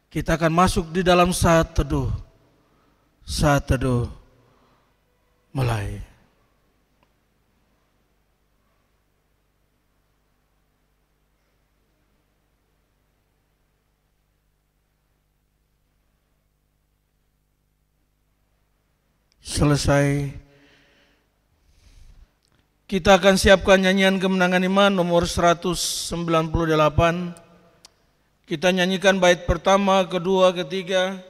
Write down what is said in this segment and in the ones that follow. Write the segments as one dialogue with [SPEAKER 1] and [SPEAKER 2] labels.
[SPEAKER 1] Kita akan masuk di dalam saat teduh. Saat teduh mulai. Selesai, kita akan siapkan nyanyian kemenangan iman nomor 198. Kita nyanyikan bait pertama, kedua, ketiga,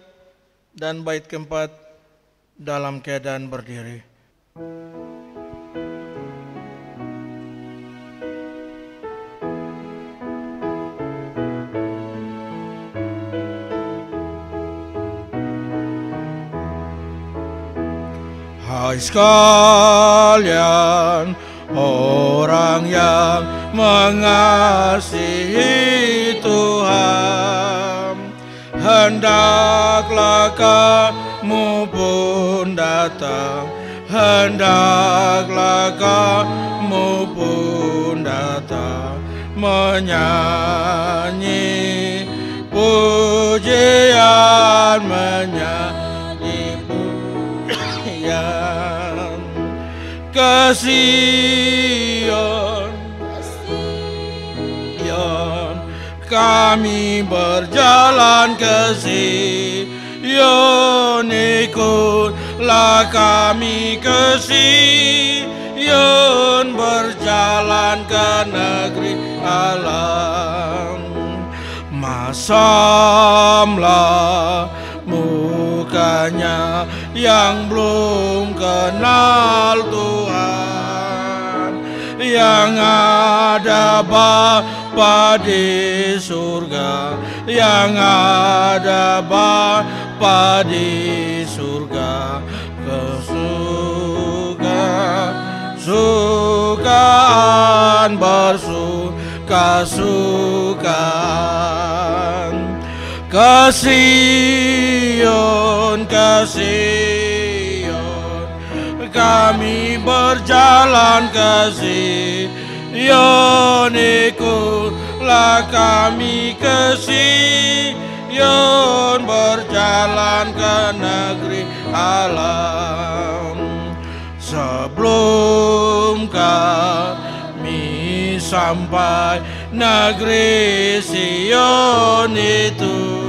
[SPEAKER 1] dan bait keempat dalam keadaan berdiri. Hai sekalian orang yang mengasihi Tuhan, hendaklah kamu pun datang, hendaklah kamu pun datang, menyanyi pujian, menyanyi pujian ke Sion, kami berjalan ke Sion, ikutlah kami ke Sion, berjalan ke negeri Allah. Masamlah mukanya yang belum kenal Tuhan, yang ada Bapa di surga, yang ada Bapa di surga, kesukaan bersuka-sukaan ke Sion, ke Sion, kami berjalan ke Sion, ikutlah kami ke Sion, berjalan ke negeri Allah. Sebelum kami sampai negeri Sion itu,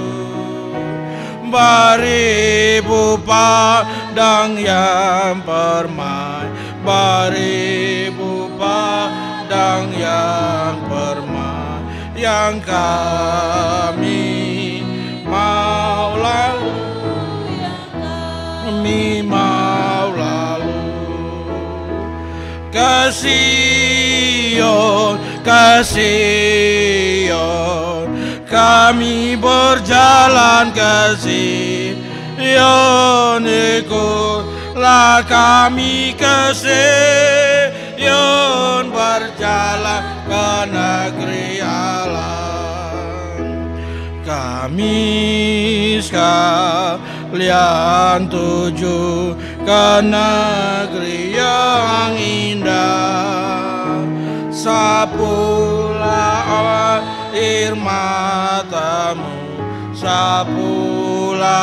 [SPEAKER 1] beribu padang yang permai, beribu padang yang permai, yang kami mau lalu, kami mau lalu ke Sion, ke Sion, kami berjalan ke Sion, ikutlah kami ke Sion, berjalan ke negeri Allah. Kami sekalian tuju ke negeri yang indah, sapulah air matamu, sapulah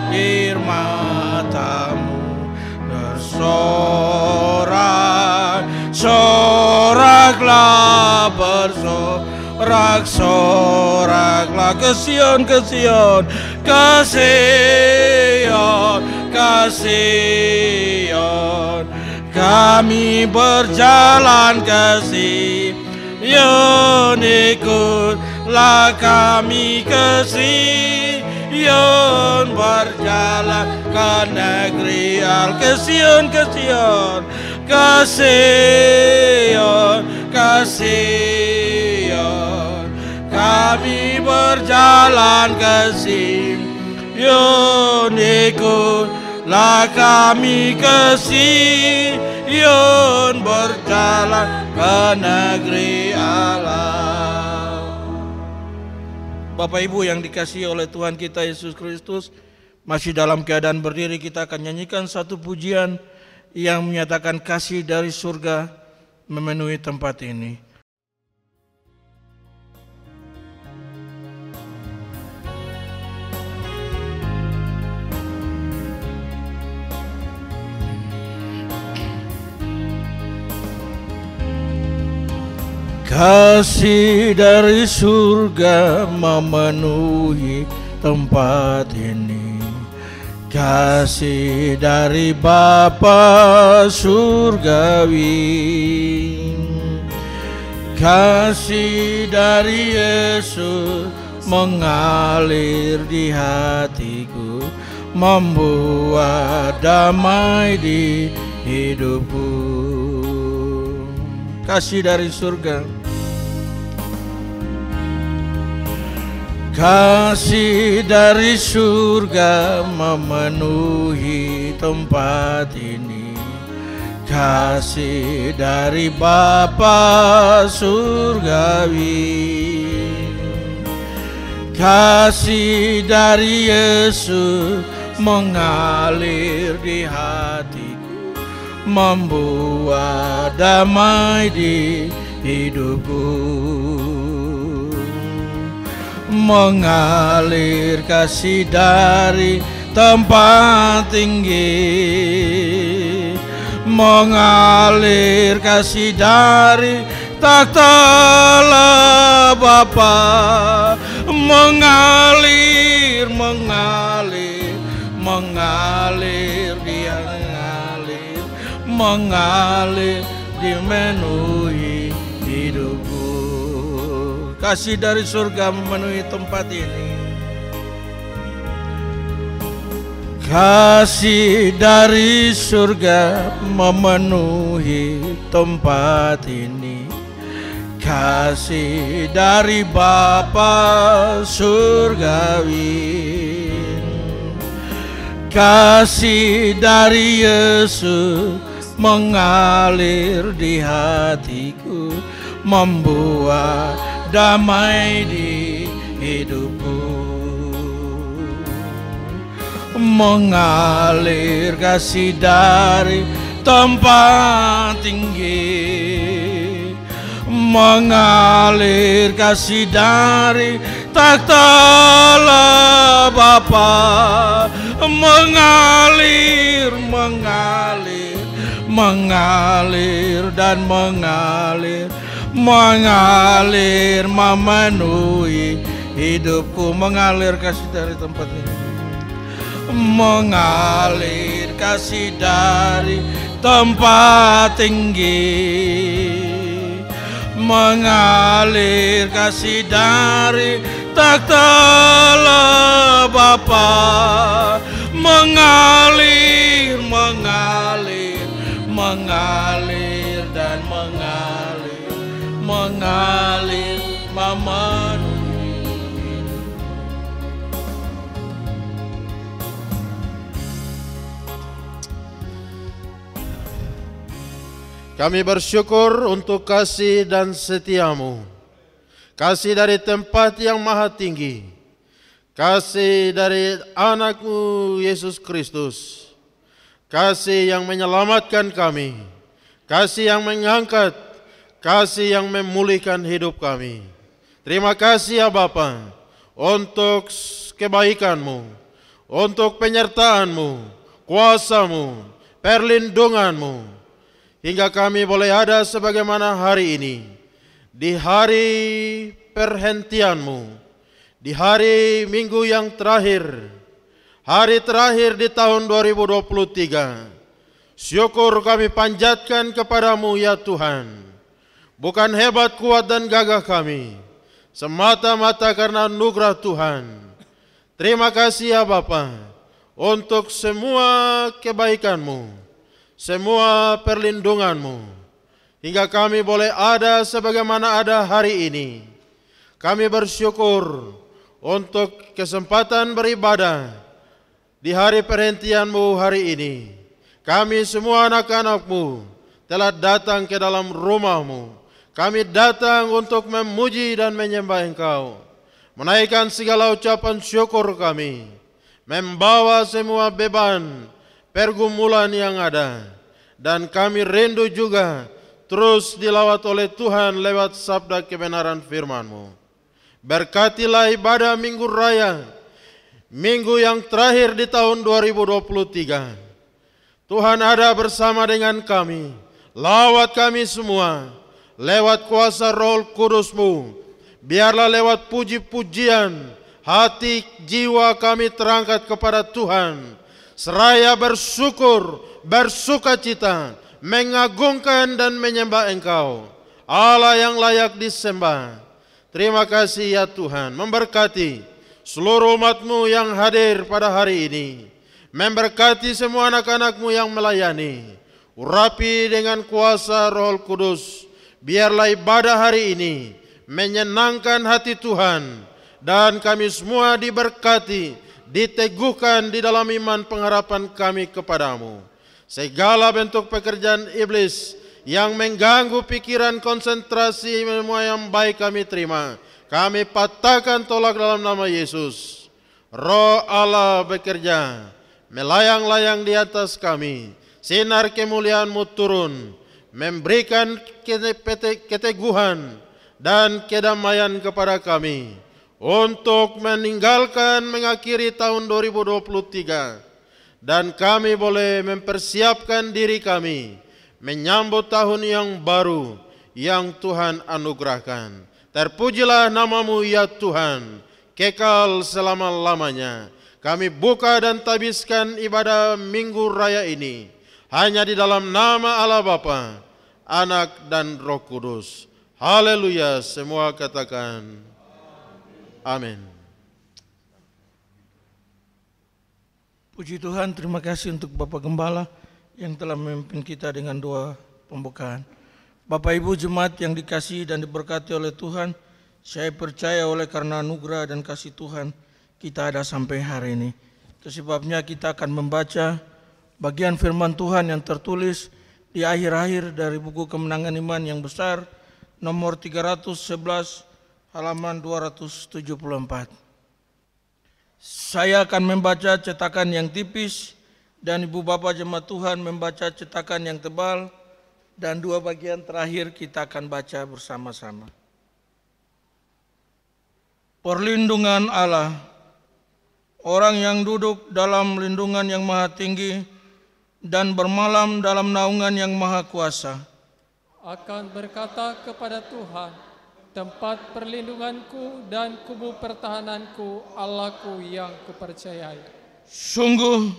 [SPEAKER 1] air matamu, bersorak-soraklah, bersorak-soraklah ke Sion, ke Sion, ke Sion, ke Sion, kami berjalan ke Sion, ikutlah kami ke Sion, berjalan ke negeri Allah. Ke Sion, ke Sion, ke Sion, ke Sion, kami berjalan ke Sion, ikutlah kami ke Sion, berjalan ke negeri Allah. Bapak Ibu yang dikasihi oleh Tuhan kita Yesus Kristus, masih dalam keadaan berdiri, kita akan nyanyikan satu pujian yang menyatakan kasih dari surga memenuhi tempat ini. Kasih dari surga memenuhi tempat ini. Kasih dari Bapa surgawi, kasih dari Yesus mengalir di hatiku, membuat damai di hidupku. Kasih dari surga. Kasih dari surga memenuhi tempat ini. Kasih dari Bapa surgawi, kasih dari Yesus mengalir di hatiku, membuat damai di hidupku. Mengalir kasih dari tempat tinggi, mengalir kasih dari takhta Bapa, mengalir, mengalir, mengalir, dia mengalir, mengalir, dimenuhi hidupku. Kasih dari surga memenuhi tempat ini. Kasih dari surga memenuhi tempat ini. Kasih dari Bapa surgawi, kasih dari Yesus mengalir di hatiku, membuat damai di hidupku. Mengalir kasih dari tempat tinggi, mengalir kasih dari takhta Bapa, mengalir, mengalir, mengalir dan mengalir, mengalir memenuhi hidupku. Mengalir kasih dari tempat ini, mengalir kasih dari tempat tinggi, mengalir kasih dari takhta Bapa, mengalir, mengalir, mengalir dan mengalir, mengalir memenuhi.
[SPEAKER 2] Kami bersyukur untuk kasih dan setiamu, kasih dari tempat yang maha tinggi, kasih dari anakmu Yesus Kristus, kasih yang menyelamatkan kami, kasih yang mengangkat, kasih yang memulihkan hidup kami. Terima kasih ya Bapa untuk kebaikanmu, untuk penyertaanmu, kuasamu, perlindunganmu, hingga kami boleh ada sebagaimana hari ini, di hari perhentianmu, di hari minggu yang terakhir, hari terakhir di tahun 2023. Syukur kami panjatkan kepadamu ya Tuhan, bukan hebat, kuat dan gagah kami, semata-mata karena anugerah Tuhan. Terima kasih ya Bapa untuk semua kebaikanmu, semua perlindunganmu, hingga kami boleh ada sebagaimana ada hari ini. Kami bersyukur untuk kesempatan beribadah di hari perhentianmu hari ini. Kami semua anak-anakmu telah datang ke dalam rumahmu. Kami datang untuk memuji dan menyembah Engkau, menaikkan segala ucapan syukur kami, membawa semua beban pergumulan yang ada, dan kami rindu juga terus dilawat oleh Tuhan lewat sabda kebenaran firman-Mu. Berkatilah ibadah Minggu Raya, minggu yang terakhir di tahun 2023. Tuhan ada bersama dengan kami, lawat kami semua, lewat kuasa Roh Kudus-Mu. Biarlah lewat puji-pujian hati jiwa kami terangkat kepada Tuhan, seraya bersyukur, bersukacita, mengagungkan dan menyembah Engkau, Allah yang layak disembah. Terima kasih ya Tuhan, memberkati seluruh umat-Mu yang hadir pada hari ini, memberkati semua anak-anak-Mu yang melayani. Urapi dengan kuasa Roh Kudus, biarlah ibadah hari ini menyenangkan hati Tuhan, dan kami semua diberkati, diteguhkan di dalam iman pengharapan kami kepadamu. Segala bentuk pekerjaan iblis yang mengganggu pikiran, konsentrasi semua yang baik kami terima, kami patahkan, tolak dalam nama Yesus. Roh Allah bekerja, melayang-layang di atas kami, sinar kemuliaan-Mu turun, memberikan keteguhan dan kedamaian kepada kami untuk meninggalkan, mengakhiri tahun 2023, dan kami boleh mempersiapkan diri kami menyambut tahun yang baru yang Tuhan anugerahkan. Terpujilah nama-Mu ya Tuhan, kekal selama-lamanya. Kami buka dan tabiskan ibadah Minggu Raya ini hanya di dalam nama Allah Bapa, Anak dan Roh Kudus. Haleluya, semua katakan amin.
[SPEAKER 1] Puji Tuhan, terima kasih untuk Bapak Gembala yang telah memimpin kita dengan doa pembukaan. Bapak Ibu jemaat yang dikasihi dan diberkati oleh Tuhan, saya percaya oleh karena anugerah dan kasih Tuhan kita ada sampai hari ini. Itu sebabnya kita akan membaca bagian firman Tuhan yang tertulis di akhir-akhir dari buku Kemenangan Iman yang besar, nomor 311, halaman 274. Saya akan membaca cetakan yang tipis dan Ibu Bapak Jemaat Tuhan membaca cetakan yang tebal, dan dua bagian terakhir kita akan baca bersama-sama. Perlindungan Allah. Orang yang duduk dalam lindungan yang maha tinggi dan bermalam dalam naungan yang maha kuasa
[SPEAKER 3] akan berkata kepada Tuhan, tempat perlindunganku dan kubu pertahananku, Allahku yang kupercayai.
[SPEAKER 1] Sungguh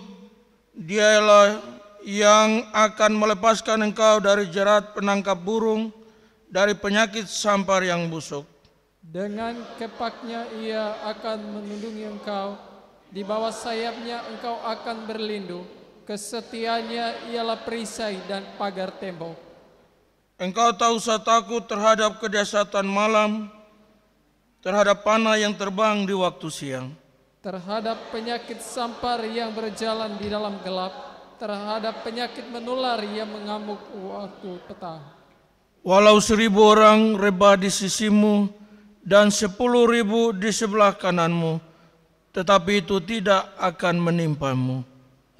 [SPEAKER 1] Dialah yang akan melepaskan engkau dari jerat penangkap burung, dari penyakit sampar yang busuk.
[SPEAKER 3] Dengan kepaknya ia akan melindungi engkau, di bawah sayapnya engkau akan berlindung. Kesetiaannya ialah perisai dan pagar tembok.
[SPEAKER 1] Engkau tak usah takut terhadap kedahsyatan malam, terhadap panah yang terbang di waktu siang,
[SPEAKER 3] terhadap penyakit sampar yang berjalan di dalam gelap, terhadap penyakit menular yang mengamuk waktu petang.
[SPEAKER 1] Walau 1000 orang rebah di sisimu dan 10.000 di sebelah kananmu, tetapi itu tidak akan menimpamu.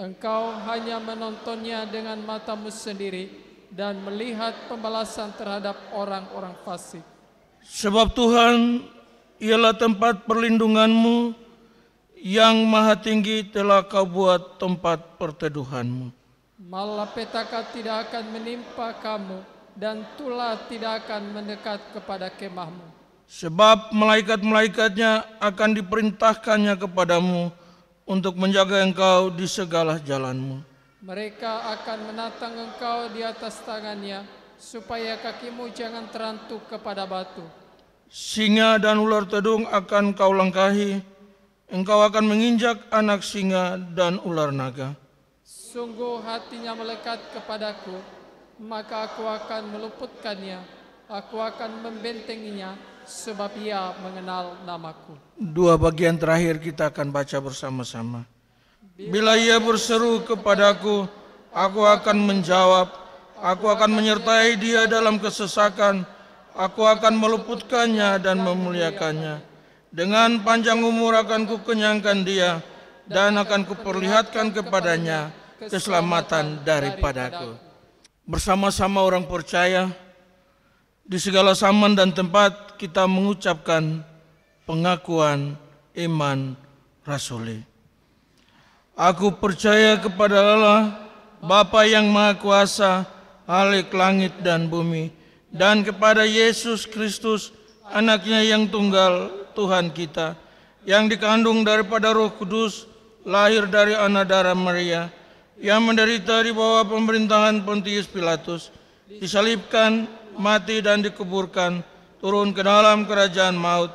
[SPEAKER 3] Engkau hanya menontonnya dengan matamu sendiri dan melihat pembalasan terhadap orang-orang fasik.
[SPEAKER 1] Sebab Tuhan ialah tempat perlindunganmu, yang maha tinggi telah kau buat tempat perteduhanmu.
[SPEAKER 3] Malapetaka tidak akan menimpa kamu, dan tulah tidak akan mendekat kepada kemahmu.
[SPEAKER 1] Sebab malaikat-malaikatnya akan diperintahkannya kepadamu untuk menjaga engkau di segala jalanmu.
[SPEAKER 3] Mereka akan menatang engkau di atas tangannya, supaya kakimu jangan terantuk kepada batu.
[SPEAKER 1] Singa dan ular tedung akan kau langkahi, engkau akan menginjak anak singa dan ular naga.
[SPEAKER 3] Sungguh hatinya melekat kepadaku, maka aku akan meluputkannya, aku akan membentenginya, sebab ia mengenal namaku.
[SPEAKER 1] Dua bagian terakhir kita akan baca bersama-sama. Bila ia berseru kepadaku, aku akan menjawab, aku akan menyertai dia dalam kesesakan, aku akan meluputkannya dan memuliakannya. Dengan panjang umur akan kukenyangkan dia, dan akan kuperlihatkan kepadanya keselamatan daripadaku. Bersama-sama orang percaya, di segala zaman dan tempat kita mengucapkan pengakuan iman rasuli. Aku percaya kepada Allah, Bapa yang Maha Kuasa, Khalik langit dan bumi, dan kepada Yesus Kristus, anaknya yang tunggal, Tuhan kita, yang dikandung daripada Roh Kudus, lahir dari anak darah Maria, yang menderita di bawah pemerintahan Pontius Pilatus, disalibkan, mati dan dikuburkan, turun ke dalam kerajaan maut.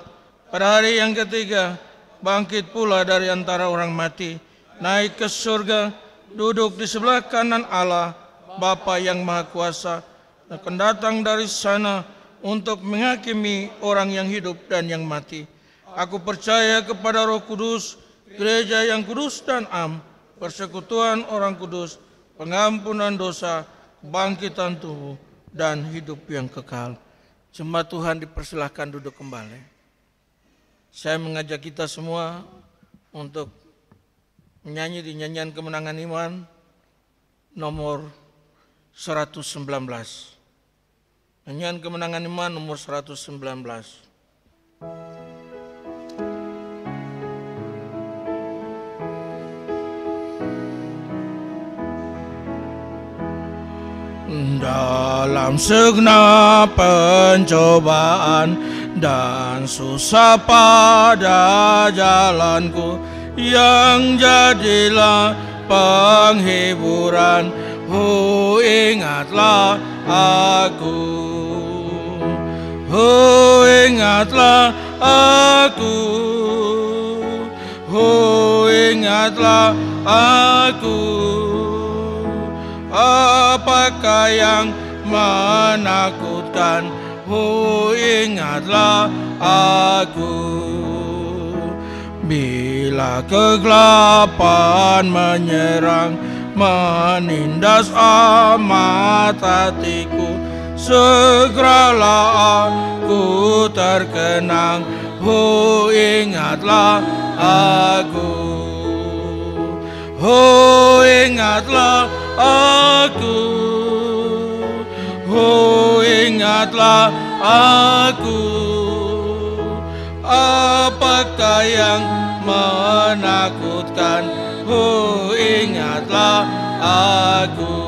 [SPEAKER 1] Pada hari yang ketiga, bangkit pula dari antara orang mati, naik ke surga, duduk di sebelah kanan Allah, Bapa yang Maha Kuasa, dan akan datang dari sana untuk menghakimi orang yang hidup dan yang mati. Aku percaya kepada Roh Kudus, gereja yang kudus dan am, persekutuan orang kudus, pengampunan dosa, kebangkitan tubuh, dan hidup yang kekal. Jemaat Tuhan dipersilahkan duduk kembali. Saya mengajak kita semua untuk menyanyi di nyanyian kemenangan iman nomor 119. Nyanyian kemenangan iman nomor 119. Dalam segenap pencobaan dan susah pada jalanku, yang jadilah penghiburan, ingatlah aku, ingatlah aku, ingatlah aku. Apakah yang menakutkan? Ingatlah aku. Bila kegelapan menyerang, menindas amat hatiku, segeralah aku terkenang. Ingatlah aku. Ingatlah aku. Ingatlah aku. Apakah yang menakutkan? Ingatlah aku.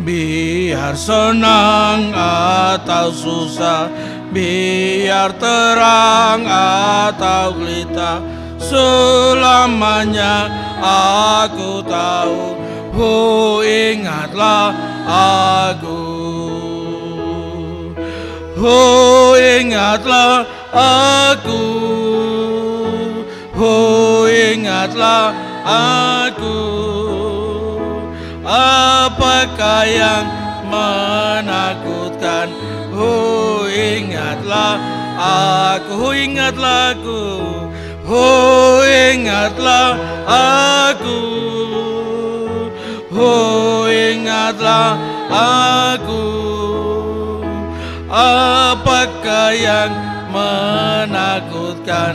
[SPEAKER 1] Biar senang atau susah, biar terang atau gelita, selamanya aku tahu. Ingatlah aku. Ingatlah aku. Ingatlah aku. Apakah yang menakutkan? Ingatlah aku. Ingatlah aku. Ingatlah aku. Ingatlah aku. Apakah yang menakutkan?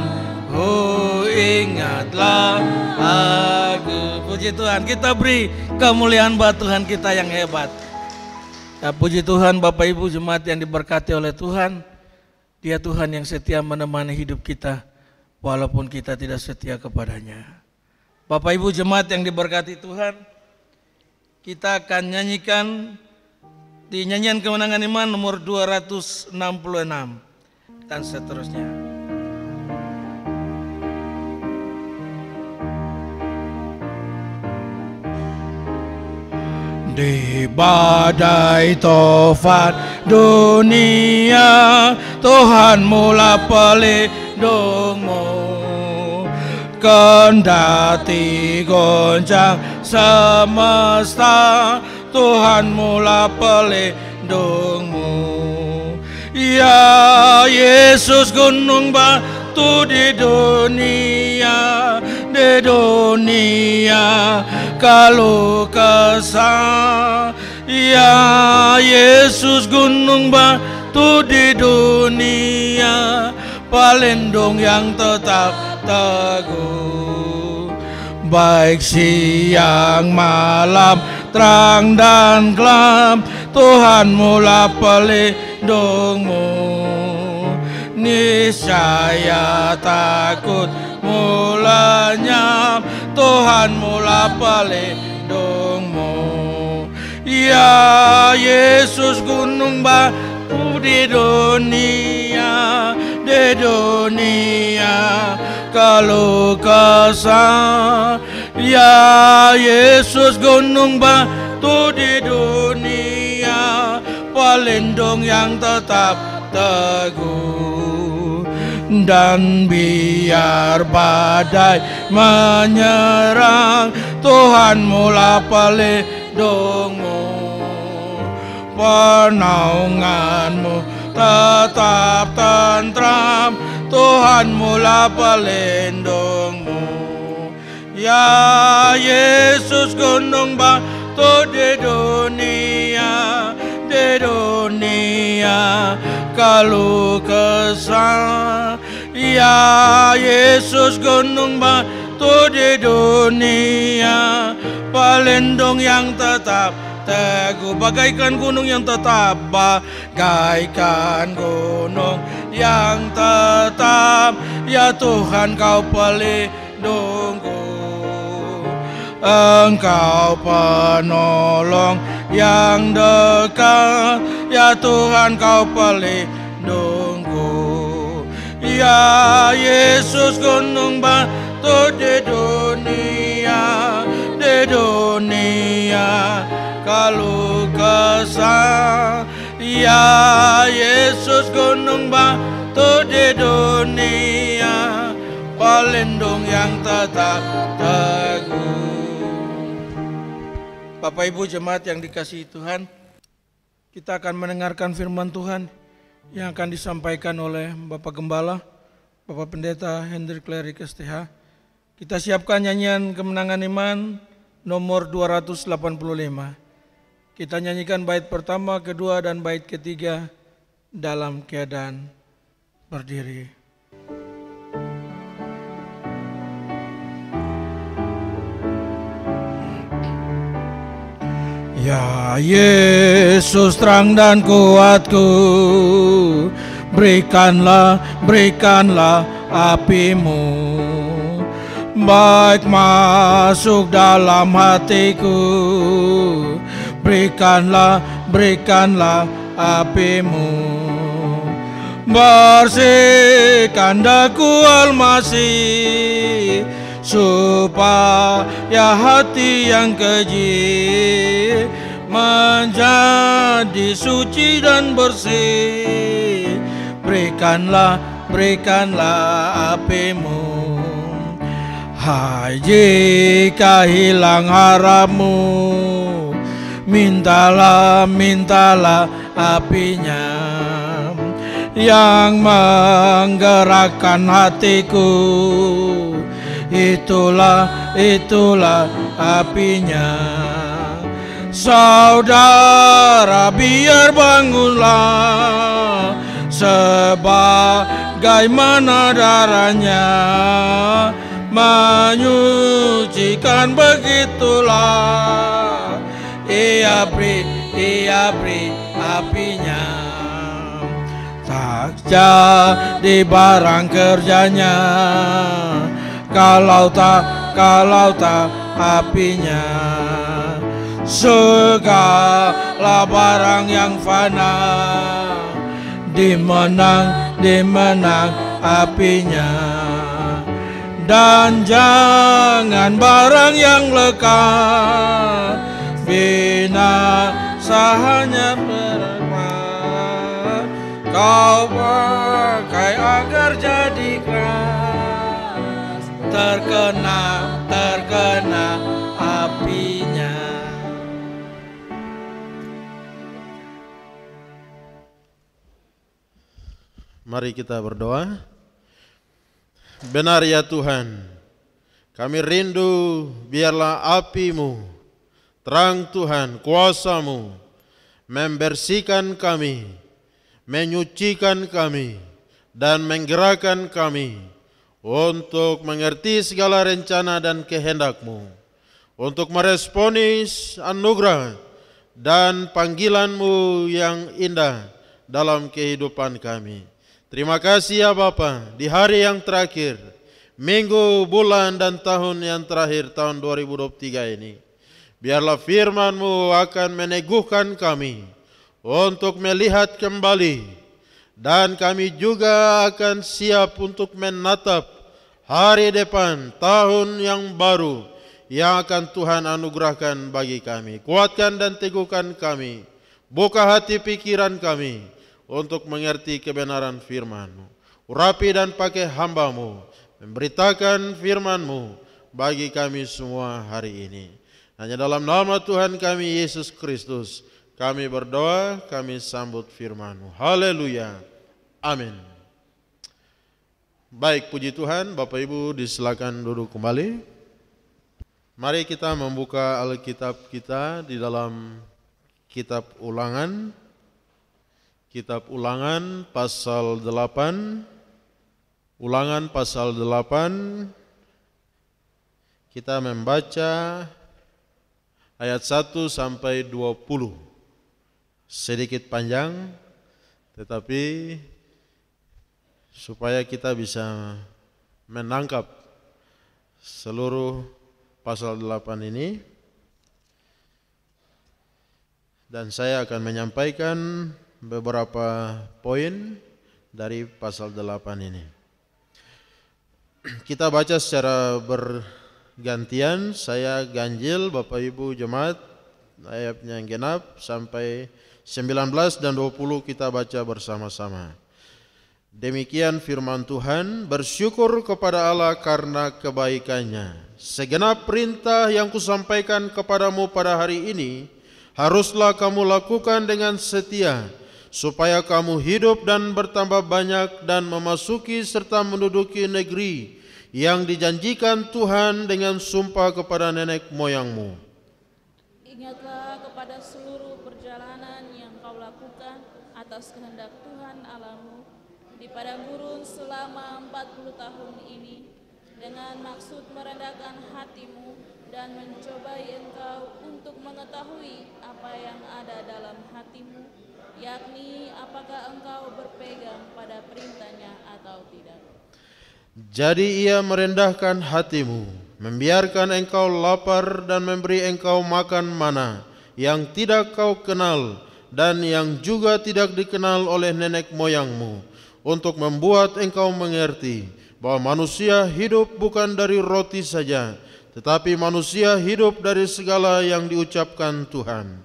[SPEAKER 1] Ingatlah aku. Puji Tuhan, kita beri kemuliaan buat Tuhan kita yang hebat. Ya, puji Tuhan Bapak Ibu jemaat yang diberkati oleh Tuhan. Dia Tuhan yang setia menemani hidup kita walaupun kita tidak setia kepadanya. Bapak Ibu jemaat yang diberkati Tuhan, kita akan nyanyikan di nyanyian kemenangan iman nomor 266 dan seterusnya. Di badai tofan dunia, Tuhan mula pelindungmu. Kendati goncang semesta, Tuhan mula pelindungmu. Ya Yesus gunung batu di dunia, kalau kesal. Ya Yesus gunung batu di dunia, pelindung yang tetap teguh. Baik siang malam, terang dan gelap, Tuhan mula pelindungmu. Niscaya takut mulanya, Tuhan mula pelindungmu. Ya Yesus gunung batu di dunia kalau kesal. Ya Yesus gunung batu di dunia, pelindung yang tetap teguh. Dan biar badai menyerang, Tuhanmu lah pelindungmu. Penaunganmu tetap tentram, Tuhanmu lah pelindungmu. Ya Yesus gunung batu di dunia kalau kesal. Ya Yesus gunung batu di dunia, pelindung yang tetap teguh. Bagaikan gunung yang tetap, bagaikan gunung yang tetap. Ya Tuhan, Kau pelindungku, Engkau penolong yang dekat. Ya Tuhan, Kau pelindungku. Ya Yesus gunung batu di dunia kalau kesal. Ya Yesus gunung batu di dunia, pelindung yang tetap teguh. Bapak Ibu jemaat yang dikasihi Tuhan, kita akan mendengarkan firman Tuhan yang akan disampaikan oleh Bapak Gembala, Bapak Pendeta Hendrik Klerik STH. Kita siapkan nyanyian Kemenangan Iman nomor 285. Kita nyanyikan bait pertama, kedua, dan bait ketiga dalam keadaan berdiri. Ya Yesus terang dan kuatku, berikanlah apimu, baik masuk dalam hatiku. Berikanlah apimu, bersihkan daku Almasih, supaya hati yang keji menjadi suci dan bersih. Berikanlah apimu. Hai, jika hilang harapmu, mintalah apinya yang menggerakkan hatiku. Itulah apinya. Saudara, biar bangunlah, sebagaimana darahnya menyucikan, begitulah ia beri apinya. Tak jadi barang kerjanya kalau tak apinya. Segala barang yang fana dimenang apinya. Dan jangan barang yang lekat, binasa hanya bermanfaat. Kau pakai agar jadi keras, terkena apinya.
[SPEAKER 2] Mari kita berdoa. Benar ya Tuhan, kami rindu biarlah apimu, terang Tuhan, kuasamu membersihkan kami, menyucikan kami, dan menggerakkan kami untuk mengerti segala rencana dan kehendak-Mu, untuk meresponi anugerah dan panggilan-Mu yang indah dalam kehidupan kami. Terima kasih ya Bapa, di hari yang terakhir, minggu, bulan, dan tahun yang terakhir tahun 2023 ini. Biarlah firman-Mu akan meneguhkan kami untuk melihat kembali, dan kami juga akan siap untuk menatap hari depan, tahun yang baru yang akan Tuhan anugerahkan bagi kami. Kuatkan dan teguhkan kami, buka hati pikiran kami untuk mengerti kebenaran firman-Mu. Urapi dan pakai hamba-Mu, memberitakan firman-Mu bagi kami semua hari ini. Hanya dalam nama Tuhan kami Yesus Kristus kami berdoa, kami sambut firman-Mu. Haleluya. Amin. Baik, puji Tuhan. Bapak Ibu disilakan duduk kembali. Mari kita membuka Alkitab kita di dalam kitab Ulangan. Kitab Ulangan pasal 8. Ulangan pasal 8. Kita membaca ayat 1 sampai 20. Sedikit panjang, tetapi supaya kita bisa menangkap seluruh pasal 8 ini, dan saya akan menyampaikan beberapa poin dari pasal 8 ini. Kita baca secara bergantian, saya ganjil, Bapak Ibu jemaat, ayatnya yang genap sampai 19 dan 20 kita baca bersama-sama. Demikian firman Tuhan, bersyukur kepada Allah karena kebaikannya. Segenap perintah yang kusampaikan kepadamu pada hari ini, haruslah kamu lakukan dengan setia, supaya kamu hidup dan bertambah banyak dan memasuki serta menduduki negeri yang dijanjikan Tuhan dengan sumpah kepada nenek moyangmu.
[SPEAKER 4] Ingatlah kepada seluruh perjalanan yang kau lakukan atas kehendak Tuhan Allahmu di padang gurun selama 40 tahun ini, dengan maksud merendahkan hatimu dan mencobai engkau untuk mengetahui apa yang ada dalam hatimu, yakni apakah engkau berpegang pada perintahnya atau tidak.
[SPEAKER 2] Jadi ia merendahkan hatimu, membiarkan engkau lapar dan memberi engkau makan mana yang tidak kau kenal dan yang juga tidak dikenal oleh nenek moyangmu, untuk membuat engkau mengerti bahwa manusia hidup bukan dari roti saja, tetapi manusia hidup dari segala yang diucapkan Tuhan.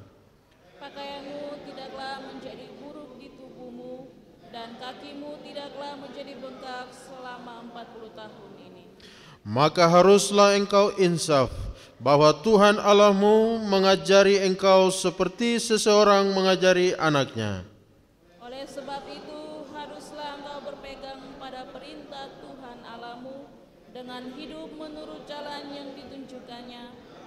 [SPEAKER 4] Pakaianmu tidaklah menjadi buruk di tubuhmu, dan kakimu tidaklah menjadi bengkak selama 40 tahun ini.
[SPEAKER 2] Maka haruslah engkau insaf, bahwa Tuhan Allahmu mengajari engkau seperti seseorang mengajari anaknya.
[SPEAKER 4] Oleh sebab itu, haruslah engkau berpegang pada perintah Tuhan Allahmu dengan hidup menurut jalan yang ditunjukkannya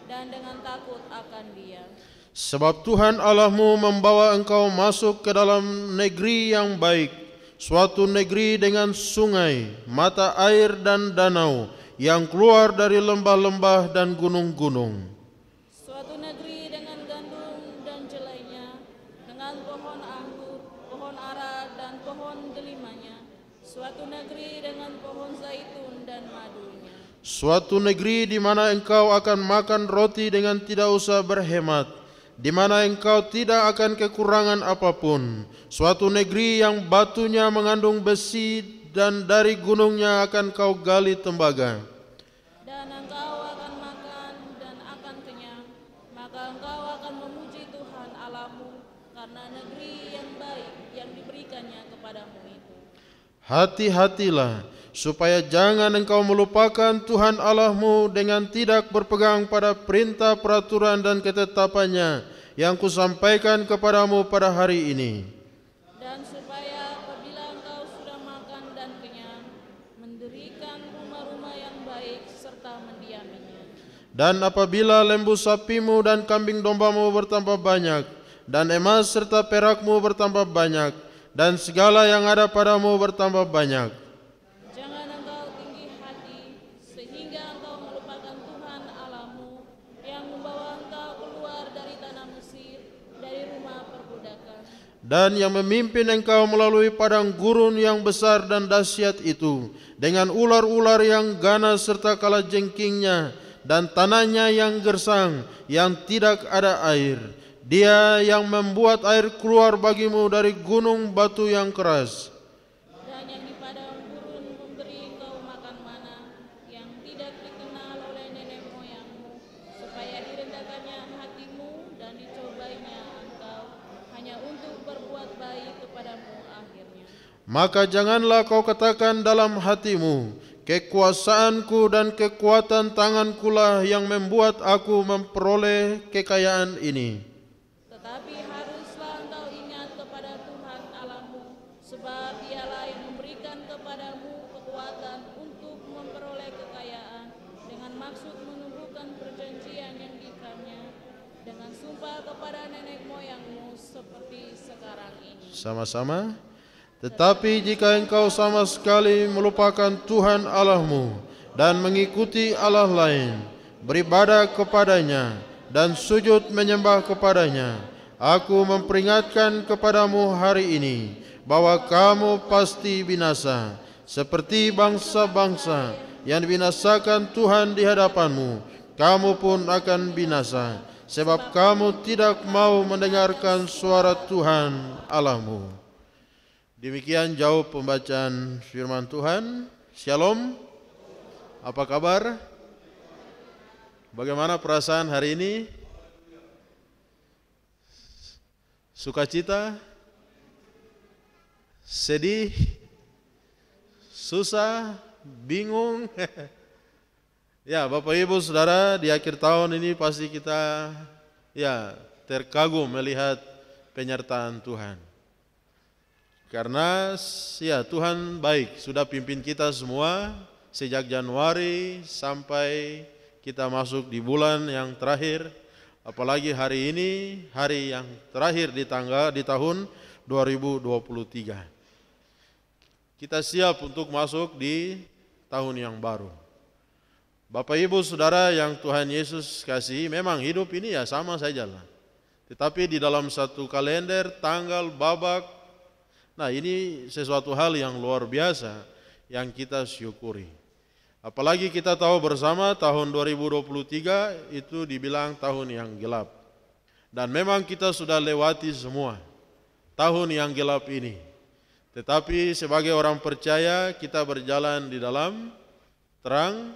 [SPEAKER 4] dan dengan takut akan Dia.
[SPEAKER 2] Sebab Tuhan Allahmu membawa engkau masuk ke dalam negeri yang baik, suatu negeri dengan sungai, mata air dan danau yang keluar dari lembah-lembah dan gunung-gunung.
[SPEAKER 4] Suatu negeri dengan gandum dan jelainya, dengan pohon anggur, pohon ara dan pohon delimanya. Suatu negeri dengan pohon zaitun dan madunya.
[SPEAKER 2] Suatu negeri di mana engkau akan makan roti dengan tidak usah berhemat, di mana engkau tidak akan kekurangan apapun. Suatu negeri yang batunya mengandung besi dan dari gunungnya akan kau gali tembaga.
[SPEAKER 4] Dan engkau akan makan dan akan kenyang, maka engkau akan memuji Tuhan Allahmu karena negeri yang baik yang diberikannya kepadamu itu.
[SPEAKER 2] Hati-hatilah supaya jangan engkau melupakan Tuhan Allahmu dengan tidak berpegang pada perintah, peraturan dan ketetapannya yang kusampaikan kepadamu pada hari ini.
[SPEAKER 4] Dan supaya apabila engkau sudah makan dan kenyang, mendirikan rumah-rumah yang baik serta mendiaminya.
[SPEAKER 2] Dan apabila lembu sapimu dan kambing dombamu bertambah banyak, dan emas serta perakmu bertambah banyak, dan segala yang ada padamu bertambah banyak,
[SPEAKER 4] Jangan engkau tinggi hati, sehingga engkau melupakan Tuhan Allahmu yang membawa engkau keluar dari tanah Mesir, dari rumah perbudakan.
[SPEAKER 2] dan yang memimpin engkau melalui padang gurun yang besar dan dahsyat itu, dengan ular-ular yang ganas serta kalajengkingnya, dan tanahnya yang gersang, yang tidak ada air. Dia yang membuat air keluar bagimu dari gunung batu yang keras.
[SPEAKER 4] Dan yang di padang gurun memberi engkau makan mana yang tidak dikenal oleh nenek moyangmu, supaya direndahkannya hatimu dan dicobainya engkau, hanya untuk berbuat baik kepadamu akhirnya.
[SPEAKER 2] Maka janganlah kau katakan dalam hatimu, kekuasaanku dan kekuatan tangankulah yang membuat aku memperoleh kekayaan ini.
[SPEAKER 4] Tetapi haruslah engkau ingat kepada Tuhan Allahmu, sebab Dialah yang memberikan kepadamu kekuatan untuk memperoleh kekayaan, dengan maksud menumbuhkan perjanjian yang diikannya dengan sumpah kepada nenek moyangmu seperti sekarang ini.
[SPEAKER 2] Sama-sama. Tetapi jika engkau sama sekali melupakan Tuhan Allahmu dan mengikuti Allah lain, beribadah kepadanya dan sujud menyembah kepadanya, aku memperingatkan kepadamu hari ini bahwa kamu pasti binasa, seperti bangsa-bangsa yang dibinasakan Tuhan di hadapanmu. Kamu pun akan binasa, sebab kamu tidak mau mendengarkan suara Tuhan Allahmu. Demikian jauh pembacaan firman Tuhan. Shalom. Apa kabar? Bagaimana perasaan hari ini? Sukacita? Sedih? Susah? Bingung? Ya, Bapak Ibu Saudara, di akhir tahun ini pasti kita terkagum melihat penyertaan Tuhan. Karena Tuhan baik, sudah pimpin kita semua sejak Januari sampai kita masuk di bulan yang terakhir. Apalagi hari ini, hari yang terakhir di tahun 2023. Kita siap untuk masuk di tahun yang baru. Bapak Ibu Saudara yang Tuhan Yesus kasih, memang hidup ini sama saja lah. Tetapi di dalam satu kalender, tanggal, babak, ini sesuatu hal yang luar biasa yang kita syukuri. Apalagi kita tahu bersama tahun 2023 itu dibilang tahun yang gelap. Dan memang kita sudah lewati semua tahun yang gelap ini. Tetapi sebagai orang percaya kita berjalan di dalam terang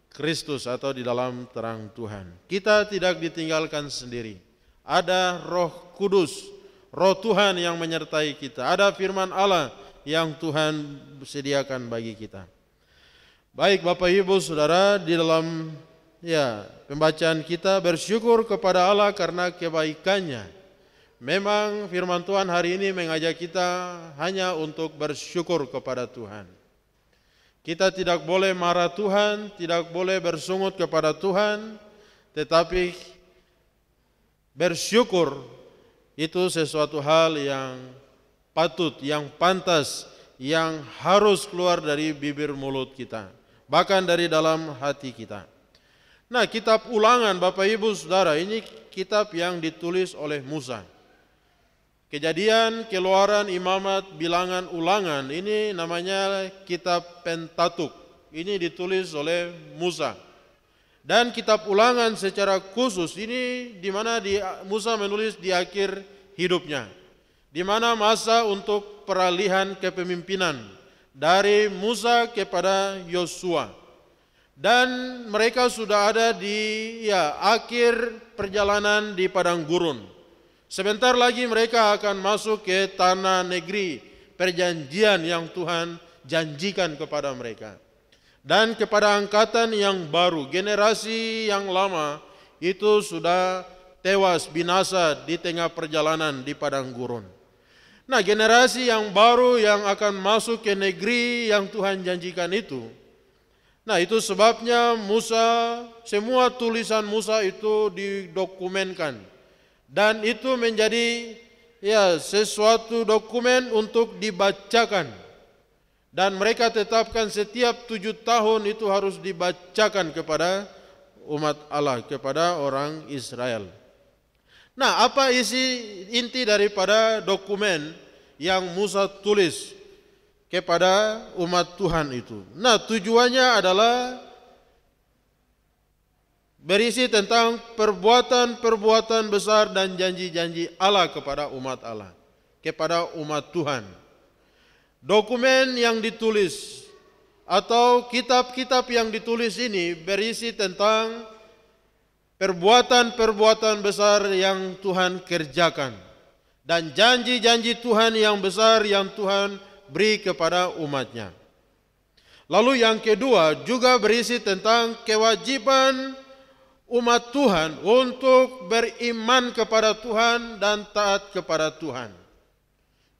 [SPEAKER 2] Kristus atau di dalam terang Tuhan. Kita tidak ditinggalkan sendiri. Ada Roh Kudus, Roh Tuhan yang menyertai kita. Ada firman Allah yang Tuhan sediakan bagi kita. Baik Bapak Ibu Saudara, di dalam pembacaan kita bersyukur kepada Allah karena kebaikannya. Memang firman Tuhan hari ini mengajak kita hanya untuk bersyukur kepada Tuhan. Kita tidak boleh marah Tuhan, tidak boleh bersungut kepada Tuhan, tetapi bersyukur itu sesuatu hal yang patut, yang pantas, yang harus keluar dari bibir mulut kita, bahkan dari dalam hati kita. Nah, kitab Ulangan Bapak Ibu Saudara, ini kitab yang ditulis oleh Musa. Kejadian, Keluaran, Imamat, Bilangan, Ulangan, ini namanya kitab Pentatuk. Ini ditulis oleh Musa. Dan kitab Ulangan secara khusus ini di mana Musa menulis di akhir hidupnya, di mana masa untuk peralihan kepemimpinan dari Musa kepada Yosua. Dan mereka sudah ada di akhir perjalanan di padang gurun. Sebentar lagi mereka akan masuk ke tanah negeri perjanjian yang Tuhan janjikan kepada mereka. Dan kepada angkatan yang baru, generasi yang lama itu sudah tewas binasa di tengah perjalanan di padang gurun. Nah, generasi yang baru yang akan masuk ke negeri yang Tuhan janjikan itu. Nah, itu sebabnya semua tulisan Musa itu didokumenkan. Dan itu menjadi sesuatu dokumen untuk dibacakan. Dan mereka tetapkan setiap 7 tahun itu harus dibacakan kepada umat Allah, kepada orang Israel. Nah, apa inti daripada dokumen yang Musa tulis kepada umat Tuhan itu? Nah, tujuannya adalah berisi tentang perbuatan-perbuatan besar dan janji-janji Allah kepada umat Allah, kepada umat Tuhan. Dokumen yang ditulis atau kitab-kitab yang ditulis ini berisi tentang perbuatan-perbuatan besar yang Tuhan kerjakan dan janji-janji Tuhan yang besar yang Tuhan beri kepada umatnya. Lalu yang kedua juga berisi tentang kewajiban umat Tuhan untuk beriman kepada Tuhan dan taat kepada Tuhan.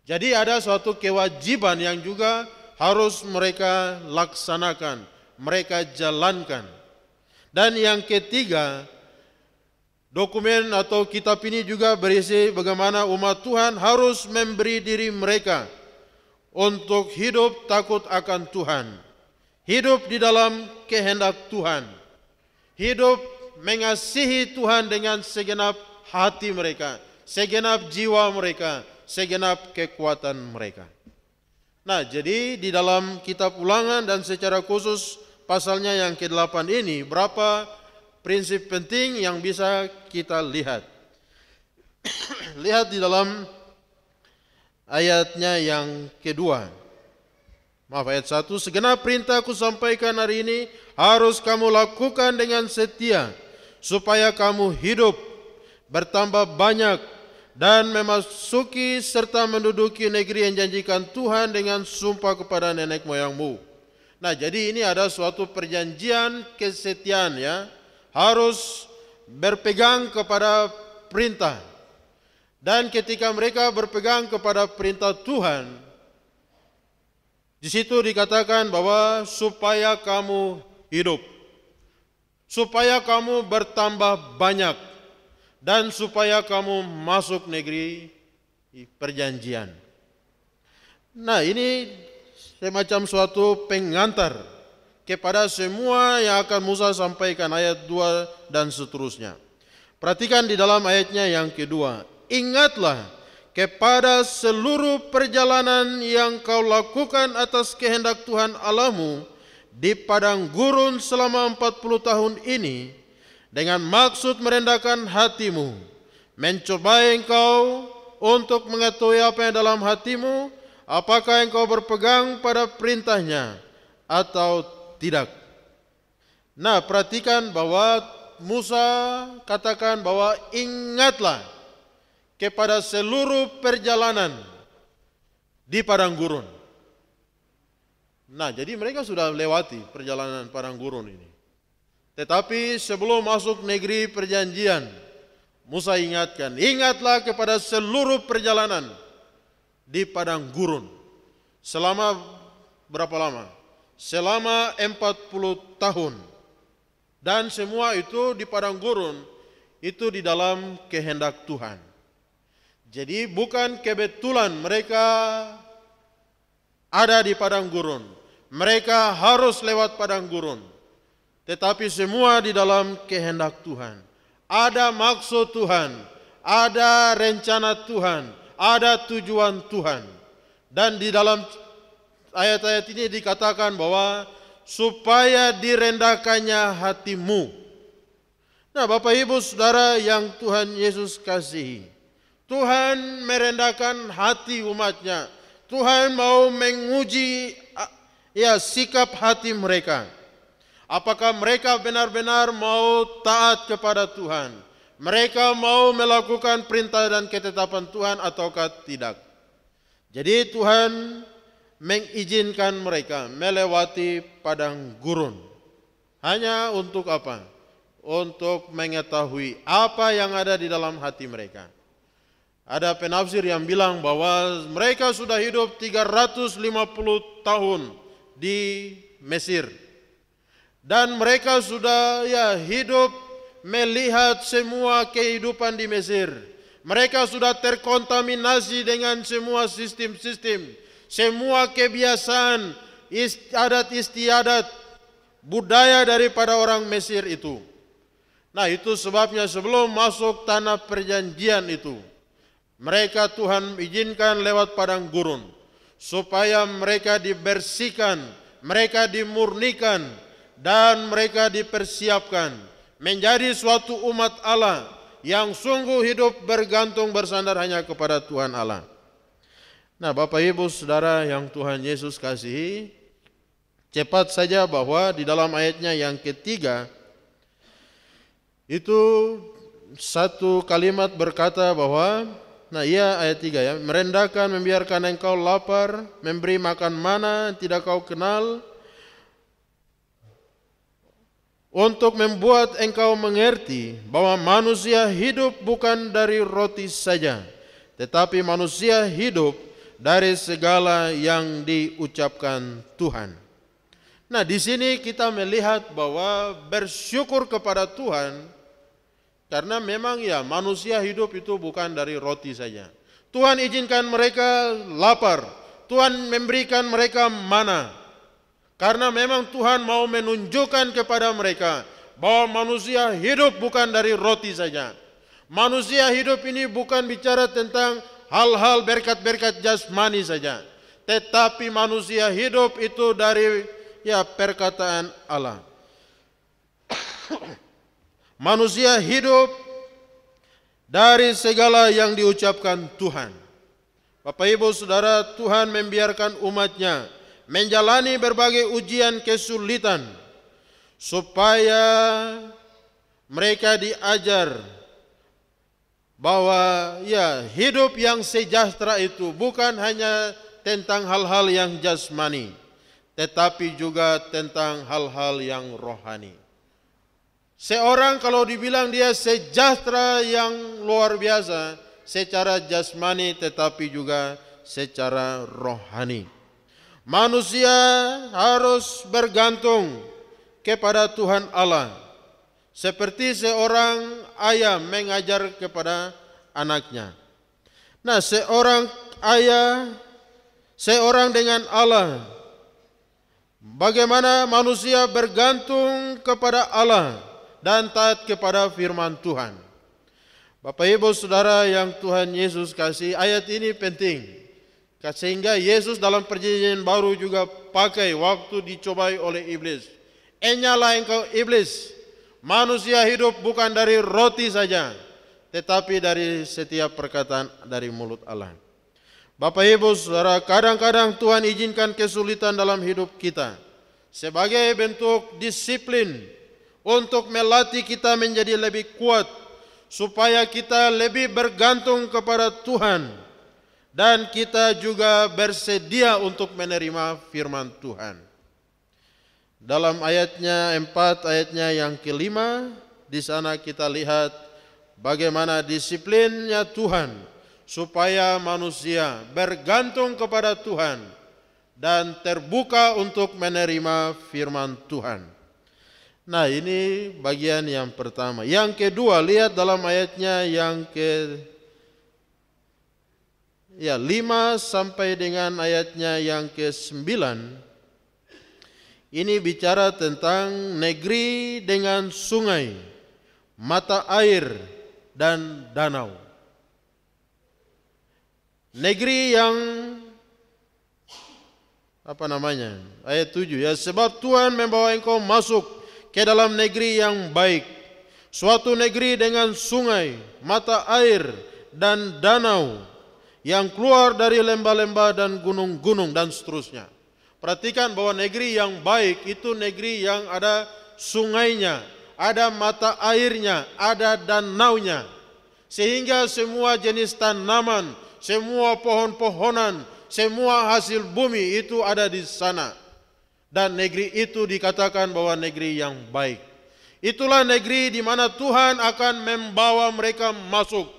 [SPEAKER 2] Jadi ada suatu kewajiban yang juga harus mereka laksanakan, mereka jalankan. Dan yang ketiga, dokumen atau kitab ini juga berisi bagaimana umat Tuhan harus memberi diri mereka untuk hidup takut akan Tuhan, hidup di dalam kehendak Tuhan, hidup mengasihi Tuhan dengan segenap hati mereka, segenap jiwa mereka, segenap kekuatan mereka. Nah, jadi di dalam kitab Ulangan dan secara khusus pasalnya yang ke-8 ini, berapa prinsip penting yang bisa kita lihat. Lihat di dalam ayatnya yang kedua. Ayat 1, segenap perintah aku sampaikan hari ini harus kamu lakukan dengan setia, supaya kamu hidup, bertambah banyak, dan memasuki serta menduduki negeri yang janjikan Tuhan dengan sumpah kepada nenek moyangmu. Nah, jadi ini ada suatu perjanjian kesetiaan ya, harus berpegang kepada perintah. Dan ketika mereka berpegang kepada perintah Tuhan, di situ dikatakan bahwa supaya kamu hidup, supaya kamu bertambah banyak, dan supaya kamu masuk negeri perjanjian. Nah, ini semacam suatu pengantar kepada semua yang akan Musa sampaikan, ayat 2 dan seterusnya. Perhatikan di dalam ayatnya yang kedua. Ingatlah kepada seluruh perjalanan yang kau lakukan atas kehendak Tuhan Allahmu di padang gurun selama 40 tahun ini, dengan maksud merendahkan hatimu, mencobai engkau untuk mengetahui apa yang dalam hatimu, apakah engkau berpegang pada perintahnya atau tidak. Nah, perhatikan bahwa Musa katakan bahwa ingatlah kepada seluruh perjalanan di padang gurun. Nah, jadi mereka sudah lewati perjalanan padang gurun ini. Tetapi sebelum masuk negeri perjanjian, Musa ingatkan, ingatlah kepada seluruh perjalanan di padang gurun. Selama berapa lama? Selama 40 tahun. Dan semua itu di padang gurun, itu di dalam kehendak Tuhan. Jadi bukan kebetulan mereka ada di padang gurun. Mereka harus lewat padang gurun. Tetapi semua di dalam kehendak Tuhan. Ada maksud Tuhan, ada rencana Tuhan, ada tujuan Tuhan. Dan di dalam ayat-ayat ini dikatakan bahwa supaya direndahkannya hatimu. Nah, Bapak Ibu Saudara yang Tuhan Yesus kasihi, Tuhan merendahkan hati umatnya. Tuhan mau menguji sikap hati mereka. Apakah mereka benar-benar mau taat kepada Tuhan? Mereka mau melakukan perintah dan ketetapan Tuhan ataukah tidak? Jadi Tuhan mengizinkan mereka melewati padang gurun. Hanya untuk apa? Untuk mengetahui apa yang ada di dalam hati mereka. Ada penafsir yang bilang bahwa mereka sudah hidup 350 tahun di Mesir. Dan mereka sudah hidup melihat semua kehidupan di Mesir. Mereka sudah terkontaminasi dengan semua sistem-sistem, semua kebiasaan, adat istiadat, budaya daripada orang Mesir itu. Nah, itu sebabnya sebelum masuk tanah perjanjian itu, mereka Tuhan izinkan lewat padang gurun, supaya mereka dibersihkan, mereka dimurnikan, dan mereka dipersiapkan menjadi suatu umat Allah yang sungguh hidup bergantung bersandar hanya kepada Tuhan Allah. Nah, Bapak Ibu Saudara yang Tuhan Yesus kasihi, cepat saja bahwa di dalam ayatnya yang ketiga itu satu kalimat berkata bahwa, nah iya ayat 3 ya, merendahkan, membiarkan engkau lapar, memberi makan mana tidak kau kenal, untuk membuat engkau mengerti bahwa manusia hidup bukan dari roti saja, tetapi manusia hidup dari segala yang diucapkan Tuhan. Nah, di sini kita melihat bahwa bersyukur kepada Tuhan, karena memang ya manusia hidup itu bukan dari roti saja. Tuhan izinkan mereka lapar, Tuhan memberikan mereka mana, karena memang Tuhan mau menunjukkan kepada mereka bahwa manusia hidup bukan dari roti saja. Manusia hidup ini bukan bicara tentang hal-hal berkat-berkat jasmani saja, tetapi manusia hidup itu dari perkataan Allah. Manusia hidup dari segala yang diucapkan Tuhan. Bapak Ibu Saudara, Tuhan membiarkan umatnya menjalani berbagai ujian kesulitan supaya mereka diajar bahwa hidup yang sejahtera itu bukan hanya tentang hal-hal yang jasmani, tetapi juga tentang hal-hal yang rohani. Seorang kalau dibilang dia sejahtera yang luar biasa secara jasmani tetapi juga secara rohani. Manusia harus bergantung kepada Tuhan Allah, seperti seorang ayah mengajar kepada anaknya. Nah, seorang ayah, seorang dengan Allah, bagaimana manusia bergantung kepada Allah dan taat kepada firman Tuhan. Bapak Ibu Saudara yang Tuhan Yesus kasih, ayat ini penting. Sehingga Yesus dalam perjanjian baru juga pakai waktu dicobai oleh iblis. Enyalah engkau iblis, manusia hidup bukan dari roti saja, tetapi dari setiap perkataan dari mulut Allah. Bapak Ibu Saudara, kadang-kadang Tuhan izinkan kesulitan dalam hidup kita sebagai bentuk disiplin untuk melatih kita menjadi lebih kuat, supaya kita lebih bergantung kepada Tuhan, dan kita juga bersedia untuk menerima firman Tuhan. Dalam ayatnya 4, ayatnya yang kelima, di sana kita lihat bagaimana disiplinnya Tuhan supaya manusia bergantung kepada Tuhan dan terbuka untuk menerima firman Tuhan. Nah, ini bagian yang pertama. Yang kedua, lihat dalam ayatnya yang 5 sampai dengan ayatnya yang ke-9. Ini bicara tentang negeri dengan sungai, mata air dan danau. Negeri yang ayat 7 ya, sebab Tuhan membawa engkau masuk ke dalam negeri yang baik, suatu negeri dengan sungai, mata air dan danau, yang keluar dari lembah-lembah dan gunung-gunung dan seterusnya. Perhatikan bahwa negeri yang baik itu negeri yang ada sungainya, ada mata airnya, ada danaunya. Sehingga semua jenis tanaman, semua pohon-pohonan, semua hasil bumi itu ada di sana. Dan negeri itu dikatakan bahwa negeri yang baik. Itulah negeri di mana Tuhan akan membawa mereka masuk.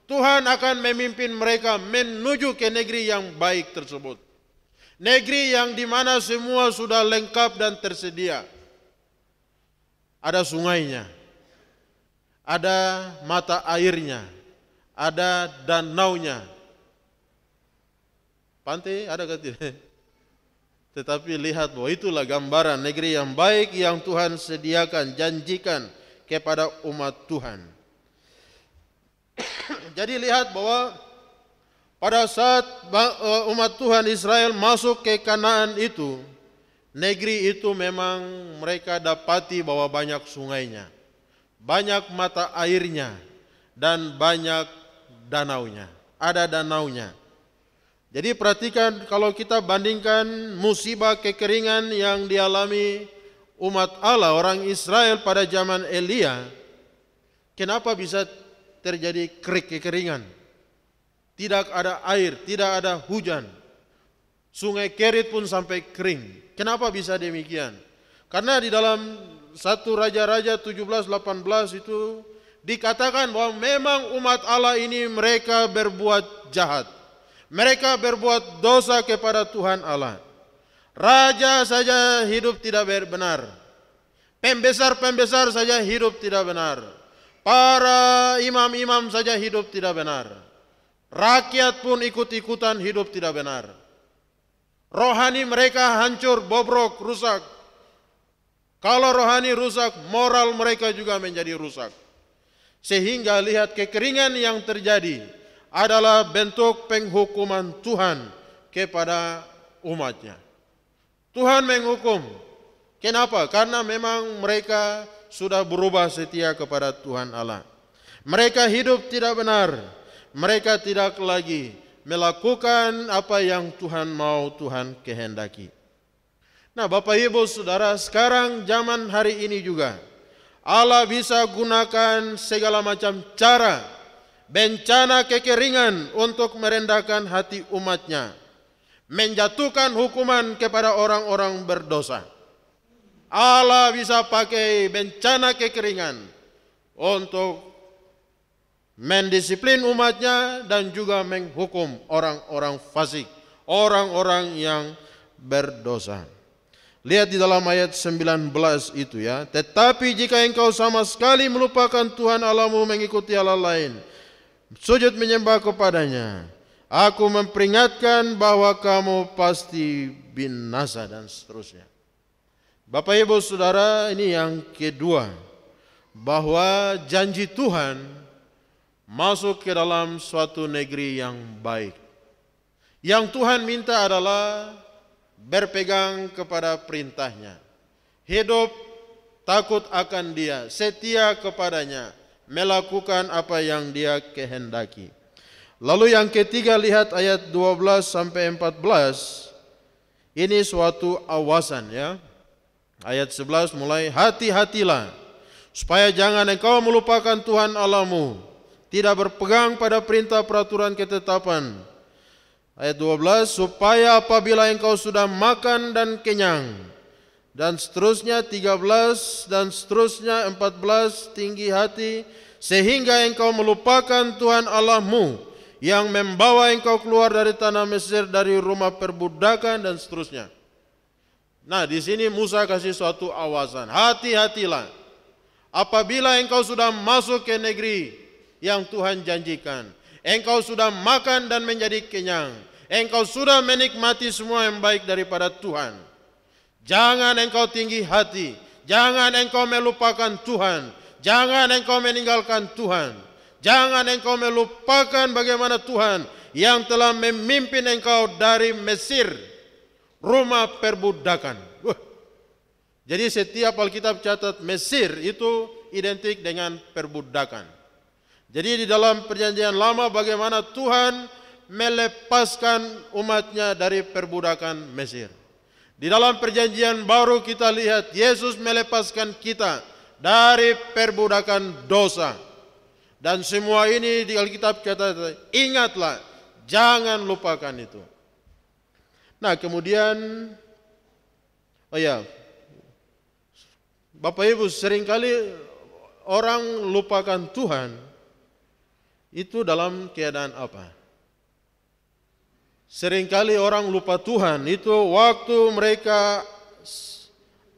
[SPEAKER 2] Tuhan akan memimpin mereka menuju ke negeri yang baik tersebut. Negeri yang di mana semua sudah lengkap dan tersedia. Ada sungainya, ada mata airnya, ada danaunya. Pantai ada kan tidak? Tetapi lihat bahwa itulah gambaran negeri yang baik yang Tuhan sediakan, janjikan kepada umat Tuhan. Jadi lihat bahwa pada saat umat Tuhan Israel masuk ke Kanaan itu, negeri itu memang mereka dapati bahwa banyak sungainya. banyak mata airnya, dan banyak danaunya. Ada danaunya. Jadi perhatikan, kalau kita bandingkan musibah kekeringan yang dialami umat Allah, orang Israel pada zaman Elia, kenapa bisa terjadi kekeringan? Tidak ada air, tidak ada hujan. Sungai Kerit pun sampai kering. Kenapa bisa demikian? Karena di dalam 1 Raja-Raja 17:18 itu dikatakan bahwa memang umat Allah ini mereka berbuat jahat. Mereka berbuat dosa kepada Tuhan Allah. Raja saja hidup tidak benar. Pembesar-pembesar saja hidup tidak benar. Para imam-imam saja hidup tidak benar. Rakyat pun ikut-ikutan hidup tidak benar. Rohani mereka hancur, bobrok, rusak. Kalau rohani rusak, moral mereka juga menjadi rusak. Sehingga lihat kekeringan yang terjadi adalah bentuk penghukuman Tuhan kepada umatnya. Tuhan menghukum. Kenapa? Karena memang mereka sudah berubah setia kepada Tuhan Allah. Mereka hidup tidak benar. Mereka tidak lagi melakukan apa yang Tuhan mau, Tuhan kehendaki. Nah, Bapak Ibu Saudara, sekarang zaman hari ini juga Allah bisa gunakan segala macam cara, bencana kekeringan untuk merendahkan hati umatnya, menjatuhkan hukuman kepada orang-orang berdosa. Allah bisa pakai bencana kekeringan untuk mendisiplin umatnya dan juga menghukum orang-orang fasik, orang-orang yang berdosa. Lihat di dalam ayat 19 itu ya. Tetapi jika engkau sama sekali melupakan Tuhan Allahmu, mengikuti Allah lain, sujud menyembah kepadanya, aku memperingatkan bahwa kamu pasti binasa, dan seterusnya. Bapak Ibu Saudara, ini yang kedua, bahwa janji Tuhan masuk ke dalam suatu negeri yang baik. Yang Tuhan minta adalah berpegang kepada perintahnya, hidup takut akan Dia, setia kepadanya, melakukan apa yang Dia kehendaki. Lalu yang ketiga, lihat ayat 12 sampai 14. Ini suatu awasan ya. Ayat 11 mulai, hati-hatilah supaya jangan engkau melupakan Tuhan Allahmu, tidak berpegang pada perintah peraturan ketetapan. Ayat 12, supaya apabila engkau sudah makan dan kenyang, dan seterusnya 13 dan seterusnya 14, tinggi hati, sehingga engkau melupakan Tuhan Allahmu yang membawa engkau keluar dari tanah Mesir, dari rumah perbudakan, dan seterusnya. Nah, di sini Musa kasih suatu awasan, hati-hatilah apabila engkau sudah masuk ke negeri yang Tuhan janjikan, engkau sudah makan dan menjadi kenyang, engkau sudah menikmati semua yang baik daripada Tuhan. Jangan engkau tinggi hati, jangan engkau melupakan Tuhan, jangan engkau meninggalkan Tuhan, jangan engkau melupakan bagaimana Tuhan yang telah memimpin engkau dari Mesir, rumah perbudakan. Jadi setiap Alkitab catat Mesir itu identik dengan perbudakan. Jadi di dalam perjanjian lama bagaimana Tuhan melepaskan umatnya dari perbudakan Mesir. Di dalam perjanjian baru kita lihat Yesus melepaskan kita dari perbudakan dosa. Dan semua ini di Alkitab catat, ingatlah, jangan lupakan itu. Nah, kemudian Bapak Ibu, seringkali orang lupakan Tuhan itu dalam keadaan apa? Seringkali orang lupa Tuhan itu waktu mereka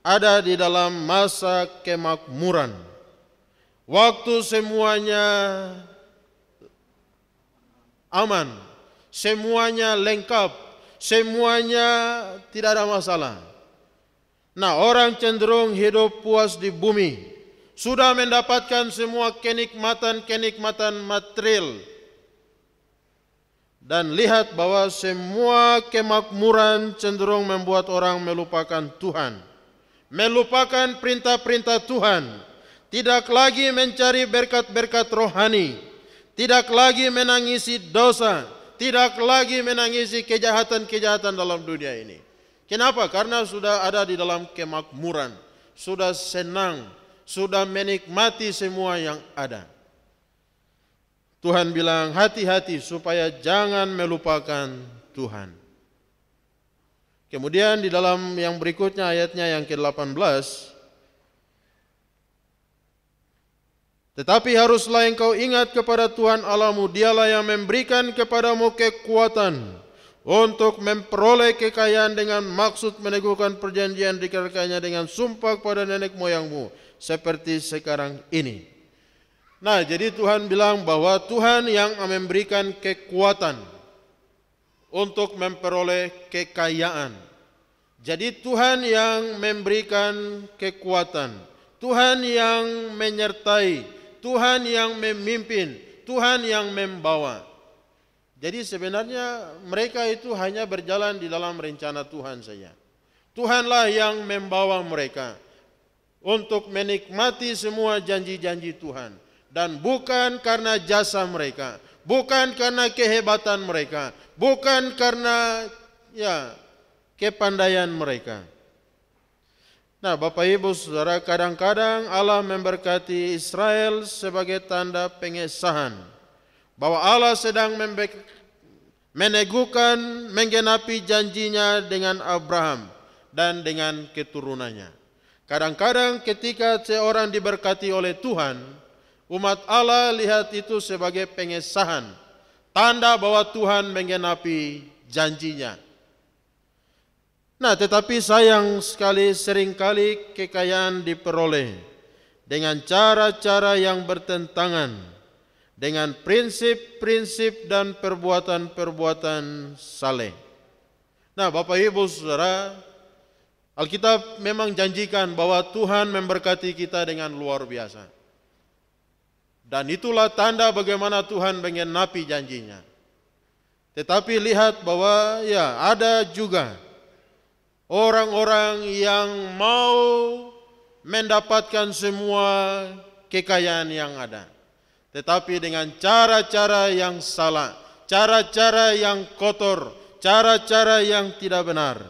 [SPEAKER 2] ada di dalam masa kemakmuran, waktu semuanya aman, semuanya lengkap, semuanya tidak ada masalah. Nah, orang cenderung hidup puas di bumi, sudah mendapatkan semua kenikmatan material. Dan lihat bahwa semua kemakmuran cenderung membuat orang melupakan Tuhan, melupakan perintah-perintah Tuhan, tidak lagi mencari berkat-berkat rohani, tidak lagi menangisi dosa, tidak lagi menangisi kejahatan-kejahatan dalam dunia ini. Kenapa? Karena sudah ada di dalam kemakmuran, sudah senang, sudah menikmati semua yang ada. Tuhan bilang hati-hati supaya jangan melupakan Tuhan. Kemudian di dalam yang berikutnya ayatnya yang ke-18, tetapi haruslah engkau ingat kepada Tuhan Allahmu, dialah yang memberikan kepadamu kekuatan untuk memperoleh kekayaan dengan maksud meneguhkan perjanjian dikatakannya dengan sumpah kepada nenek moyangmu seperti sekarang ini. Nah, jadi Tuhan bilang bahwa Tuhan yang memberikan kekuatan untuk memperoleh kekayaan. Jadi Tuhan yang memberikan kekuatan, Tuhan yang menyertai, Tuhan yang memimpin, Tuhan yang membawa. Jadi sebenarnya mereka itu hanya berjalan di dalam rencana Tuhan saja. Tuhanlah yang membawa mereka untuk menikmati semua janji-janji Tuhan. Dan bukan karena jasa mereka, bukan karena kehebatan mereka, bukan karena kepandaian mereka. Nah, Bapak Ibu Saudara, kadang-kadang Allah memberkati Israel sebagai tanda pengesahan bahwa Allah sedang meneguhkan, menggenapi janjinya dengan Abraham dan dengan keturunannya. Kadang-kadang ketika seorang diberkati oleh Tuhan, umat Allah lihat itu sebagai pengesahan, tanda bahwa Tuhan menggenapi janjinya. Nah, tetapi sayang sekali seringkali kekayaan diperoleh dengan cara-cara yang bertentangan dengan prinsip-prinsip dan perbuatan-perbuatan saleh. Nah, Bapak Ibu Saudara, Alkitab memang janjikan bahwa Tuhan memberkati kita dengan luar biasa. Dan itulah tanda bagaimana Tuhan menggenapi janjinya. Tetapi lihat bahwa ada juga orang-orang yang mau mendapatkan semua kekayaan yang ada, tetapi dengan cara-cara yang salah, cara-cara yang kotor, cara-cara yang tidak benar.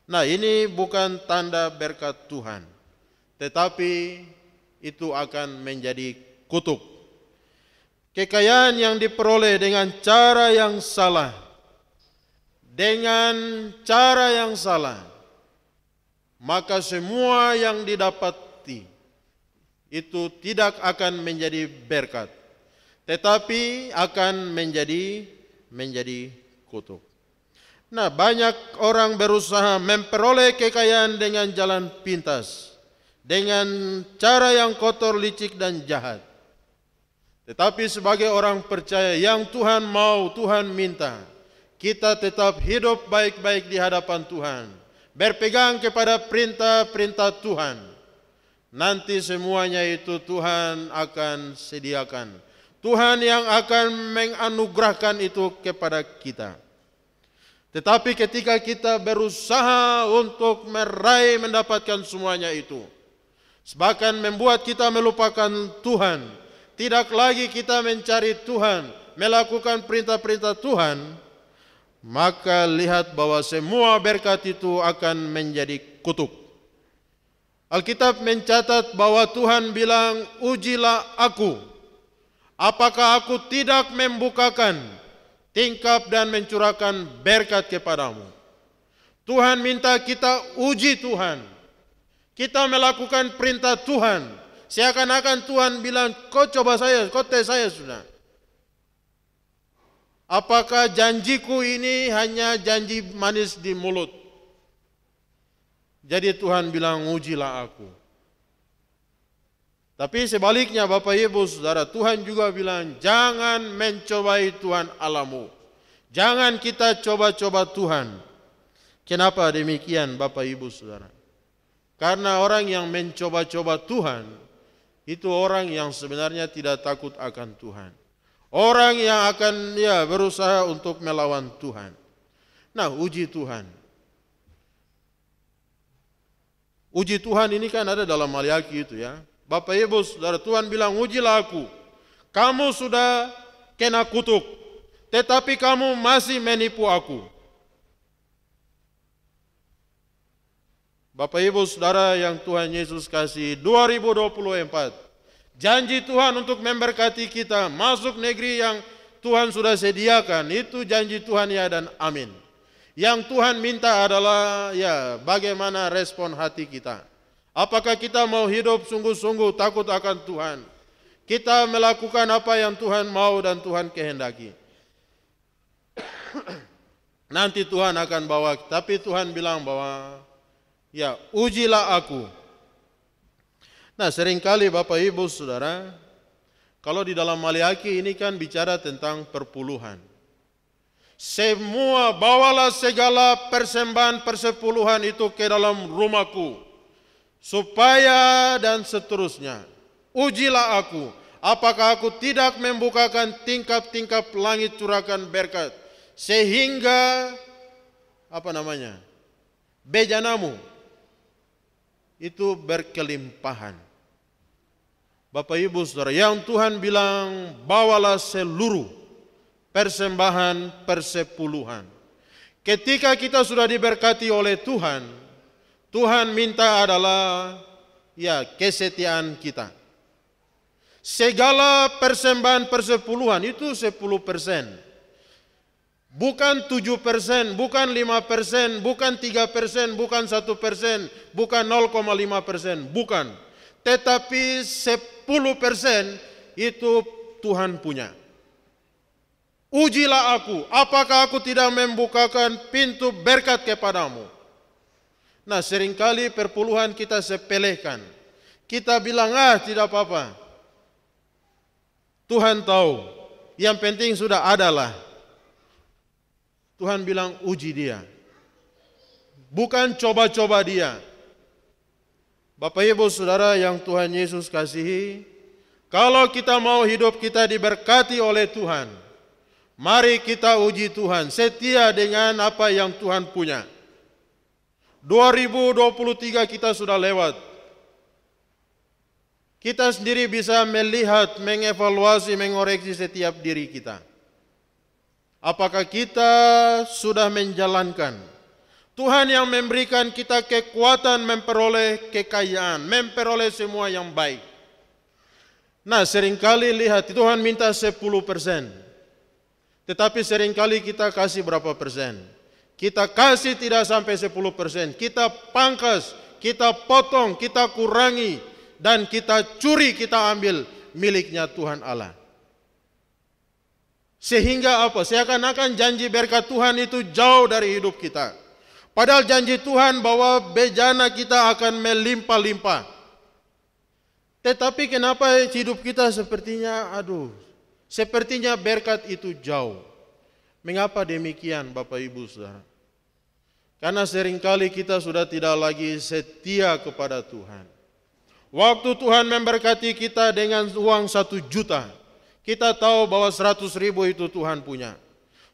[SPEAKER 2] Nah, ini bukan tanda berkat Tuhan, tetapi itu akan menjadi kutuk. Kekayaan yang diperoleh dengan cara yang salah, maka semua yang didapati itu tidak akan menjadi berkat, tetapi akan menjadi kutuk. Nah, banyak orang berusaha memperoleh kekayaan dengan jalan pintas, dengan cara yang kotor, licik, dan jahat. Tetapi sebagai orang percaya yang Tuhan mau, Tuhan minta, kita tetap hidup baik-baik di hadapan Tuhan, berpegang kepada perintah-perintah Tuhan. Nanti semuanya itu Tuhan akan sediakan. Tuhan yang akan menganugerahkan itu kepada kita. Tetapi ketika kita berusaha untuk meraih mendapatkan semuanya itu, bahkan membuat kita melupakan Tuhan, tidak lagi kita mencari Tuhan, melakukan perintah-perintah Tuhan, maka lihat bahwa semua berkat itu akan menjadi kutuk. Alkitab mencatat bahwa Tuhan bilang, ujilah aku, apakah aku tidak membukakan tingkap dan mencurahkan berkat kepadamu. Tuhan minta kita uji Tuhan, kita melakukan perintah Tuhan, seakan-akan Tuhan bilang, kau coba saya, kau tes saya sudah. Apakah janjiku ini hanya janji manis di mulut? Jadi Tuhan bilang, ujilah aku. Tapi sebaliknya Bapak Ibu Saudara, Tuhan juga bilang, jangan mencobai Tuhan Allahmu. Jangan kita coba-coba Tuhan. Kenapa demikian Bapak Ibu Saudara? Karena orang yang mencoba-coba Tuhan, itu orang yang sebenarnya tidak takut akan Tuhan. Orang yang akan berusaha untuk melawan Tuhan. Nah, uji Tuhan. Uji Tuhan ini kan ada dalam Maliaki itu ya. Bapak Ibu Saudara, Tuhan bilang, ujilah aku. Kamu sudah kena kutuk, tetapi kamu masih menipu aku. Bapak Ibu Saudara yang Tuhan Yesus kasih, 2024, janji Tuhan untuk memberkati kita masuk negeri yang Tuhan sudah sediakan, itu janji Tuhan ya dan amin. Yang Tuhan minta adalah ya bagaimana respon hati kita. Apakah kita mau hidup sungguh-sungguh takut akan Tuhan? Kita melakukan apa yang Tuhan mau dan Tuhan kehendaki. Nanti Tuhan akan bawa, tapi Tuhan bilang bahwa ya ujilah aku. Nah, seringkali Bapak Ibu Saudara, kalau di dalam Maliaki ini kan bicara tentang perpuluhan. Semua bawalah segala persembahan persepuluhan itu ke dalam rumahku, supaya dan seterusnya. Ujilah aku, apakah aku tidak membukakan tingkap-tingkap langit curahkan berkat, sehingga bejanamu itu berkelimpahan. Bapak Ibu Saudara, yang Tuhan bilang bawalah seluruh persembahan persepuluhan. Ketika kita sudah diberkati oleh Tuhan, Tuhan minta adalah ya kesetiaan kita. Segala persembahan persepuluhan itu 10%. Bukan 7%, bukan 5%, bukan 3%, bukan 1%, bukan 0,5%, bukan. Tetapi 10% itu Tuhan punya. Ujilah aku, apakah aku tidak membukakan pintu berkat kepadamu. Nah, seringkali perpuluhan kita sepelekan. Kita bilang, tidak apa-apa. Tuhan tahu, yang penting sudah adalah. Tuhan bilang uji dia. Bukan coba-coba dia. Bapak Ibu Saudara yang Tuhan Yesus kasihi, kalau kita mau hidup kita diberkati oleh Tuhan, mari kita uji Tuhan, setia dengan apa yang Tuhan punya. 2023 kita sudah lewat. Kita sendiri bisa melihat, mengevaluasi, mengoreksi setiap diri kita. Apakah kita sudah menjalankan? Tuhan yang memberikan kita kekuatan memperoleh kekayaan, memperoleh semua yang baik. Nah, seringkali lihat Tuhan minta 10%. Tetapi seringkali kita kasih berapa persen? Kita kasih tidak sampai 10%. Kita pangkas, kita potong, kita kurangi, dan kita curi, kita ambil miliknya Tuhan Allah. Sehingga apa? Seakan-akan janji berkat Tuhan itu jauh dari hidup kita. Padahal janji Tuhan bahwa bejana kita akan melimpah-limpah. Tetapi kenapa hidup kita sepertinya, sepertinya berkat itu jauh. Mengapa demikian Bapak Ibu Saudara? Karena seringkali kita sudah tidak lagi setia kepada Tuhan. Waktu Tuhan memberkati kita dengan uang 1 juta, kita tahu bahwa 100.000 itu Tuhan punya.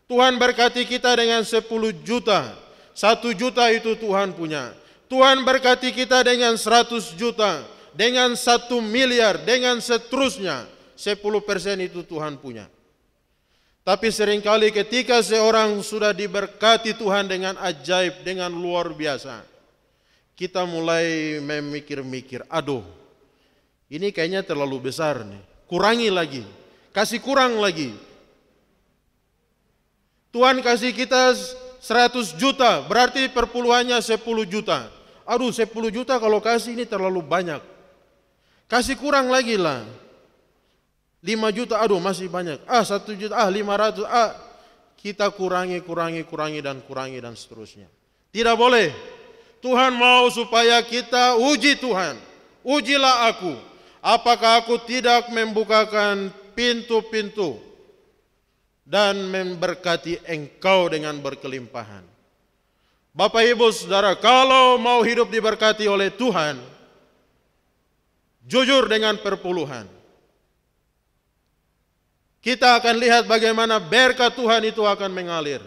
[SPEAKER 2] Tuhan berkati kita dengan 10 juta, 1 juta itu Tuhan punya. Tuhan berkati kita dengan 100 juta, dengan 1 miliar, dengan seterusnya, 10% itu Tuhan punya. Tapi seringkali ketika seorang sudah diberkati Tuhan dengan ajaib, dengan luar biasa, kita mulai memikir-mikir, ini kayaknya terlalu besar nih, kurangi lagi, kasih kurang lagi. Tuhan kasih kita 100 juta, berarti perpuluhannya 10 juta. 10 juta kalau kasih ini terlalu banyak. Kasih kurang lagi lah. 5 juta, masih banyak. 1 juta, 500, kita kurangi dan seterusnya. Tidak boleh. Tuhan mau supaya kita uji Tuhan. Ujilah aku. Apakah aku tidak membukakan pintu-pintu dan memberkati engkau dengan berkelimpahan. Bapak Ibu Saudara, kalau mau hidup diberkati oleh Tuhan, jujur dengan perpuluhan. Kita akan lihat bagaimana berkat Tuhan itu akan mengalir.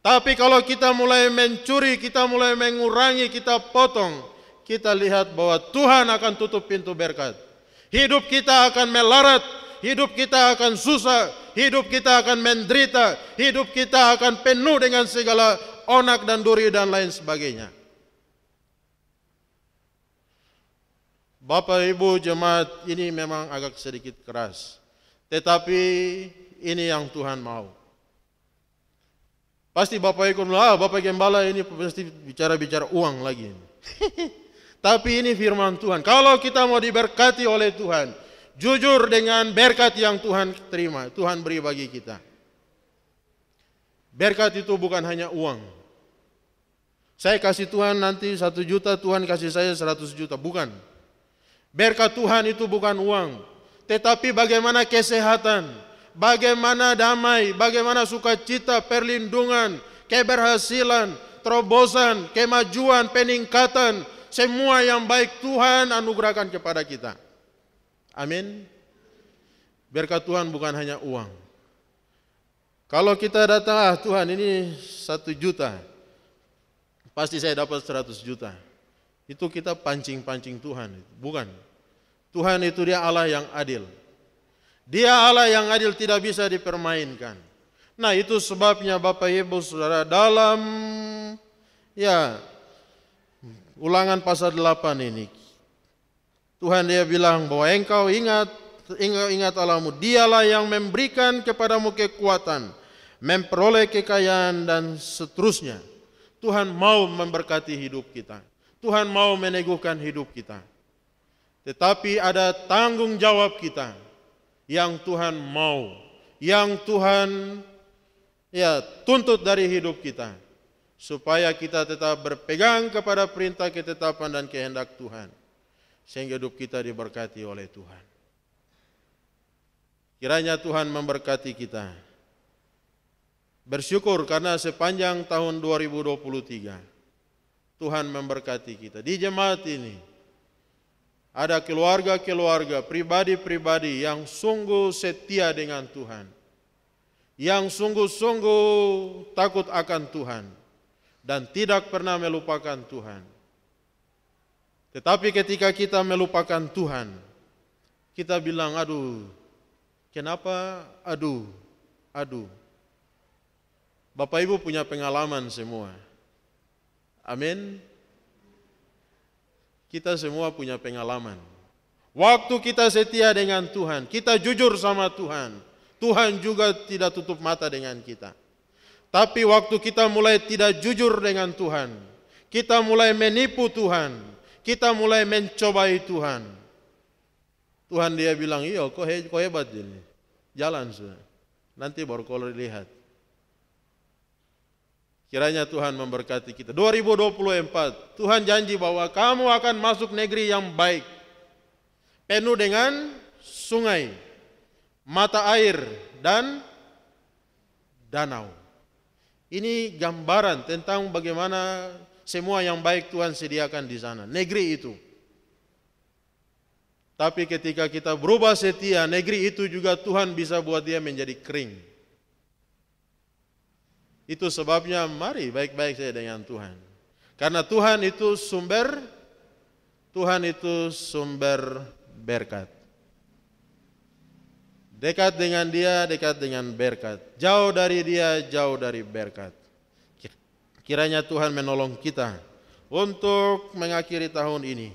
[SPEAKER 2] Tapi kalau kita mulai mencuri, kita mulai mengurangi, kita potong, kita lihat bahwa Tuhan akan tutup pintu berkat. Hidup kita akan melarat, hidup kita akan susah, hidup kita akan menderita, hidup kita akan penuh dengan segala onak dan duri dan lain sebagainya. Bapak Ibu jemaat, ini memang agak sedikit keras, tetapi ini yang Tuhan mau. Pasti Bapak Ibu bilang, Bapak Gembala ini pasti bicara-bicara uang lagi. Tapi ini firman Tuhan. Kalau kita mau diberkati oleh Tuhan, jujur dengan berkat yang Tuhan terima, Tuhan beri bagi kita. Berkat itu bukan hanya uang. Saya kasih Tuhan nanti 1 juta, Tuhan kasih saya 100 juta. Bukan. Berkat Tuhan itu bukan uang, tetapi bagaimana kesehatan, bagaimana damai, bagaimana sukacita, perlindungan, keberhasilan, terobosan, kemajuan, peningkatan, semua yang baik Tuhan anugerahkan kepada kita. Amin. Berkat Tuhan bukan hanya uang. Kalau kita datang, Tuhan ini 1 juta, pasti saya dapat 100 juta. Itu kita pancing-pancing Tuhan. Bukan. Tuhan itu dia Allah yang adil. Dia Allah yang adil, tidak bisa dipermainkan. Nah, itu sebabnya Bapak Ibu Saudara, dalam Ulangan pasal 8 ini, Tuhan dia bilang bahwa engkau ingat Allahmu, dialah yang memberikan kepadamu kekuatan, memperoleh kekayaan dan seterusnya. Tuhan mau memberkati hidup kita. Tuhan mau meneguhkan hidup kita. Tetapi ada tanggung jawab kita yang Tuhan mau, yang Tuhan tuntut dari hidup kita, supaya kita tetap berpegang kepada perintah, ketetapan dan kehendak Tuhan, sehingga hidup kita diberkati oleh Tuhan. Kiranya Tuhan memberkati kita. Bersyukur karena sepanjang tahun 2023 Tuhan memberkati kita. Di jemaat ini ada keluarga-keluarga, pribadi-pribadi yang sungguh setia dengan Tuhan, yang sungguh-sungguh takut akan Tuhan dan tidak pernah melupakan Tuhan. Tetapi ketika kita melupakan Tuhan, kita bilang, aduh, kenapa? Aduh. Bapak Ibu punya pengalaman semua. Amin. Kita semua punya pengalaman. Waktu kita setia dengan Tuhan, kita jujur sama Tuhan, Tuhan juga tidak tutup mata dengan kita. Tapi waktu kita mulai tidak jujur dengan Tuhan, kita mulai menipu Tuhan, kita mulai mencobai Tuhan, Tuhan dia bilang, iya kau hebat ini, jalan sudah, nanti baru kau lihat. Kiranya Tuhan memberkati kita. 2024, Tuhan janji bahwa kamu akan masuk negeri yang baik, penuh dengan sungai, mata air, dan danau. Ini gambaran tentang bagaimana semua yang baik Tuhan sediakan di sana, negeri itu. Tapi ketika kita berubah setia, negeri itu juga Tuhan bisa buat dia menjadi kering. Itu sebabnya mari baik-baik saja dengan Tuhan. Karena Tuhan itu sumber berkat. Dekat dengan dia, dekat dengan berkat. Jauh dari dia, jauh dari berkat. Kiranya Tuhan menolong kita untuk mengakhiri tahun ini,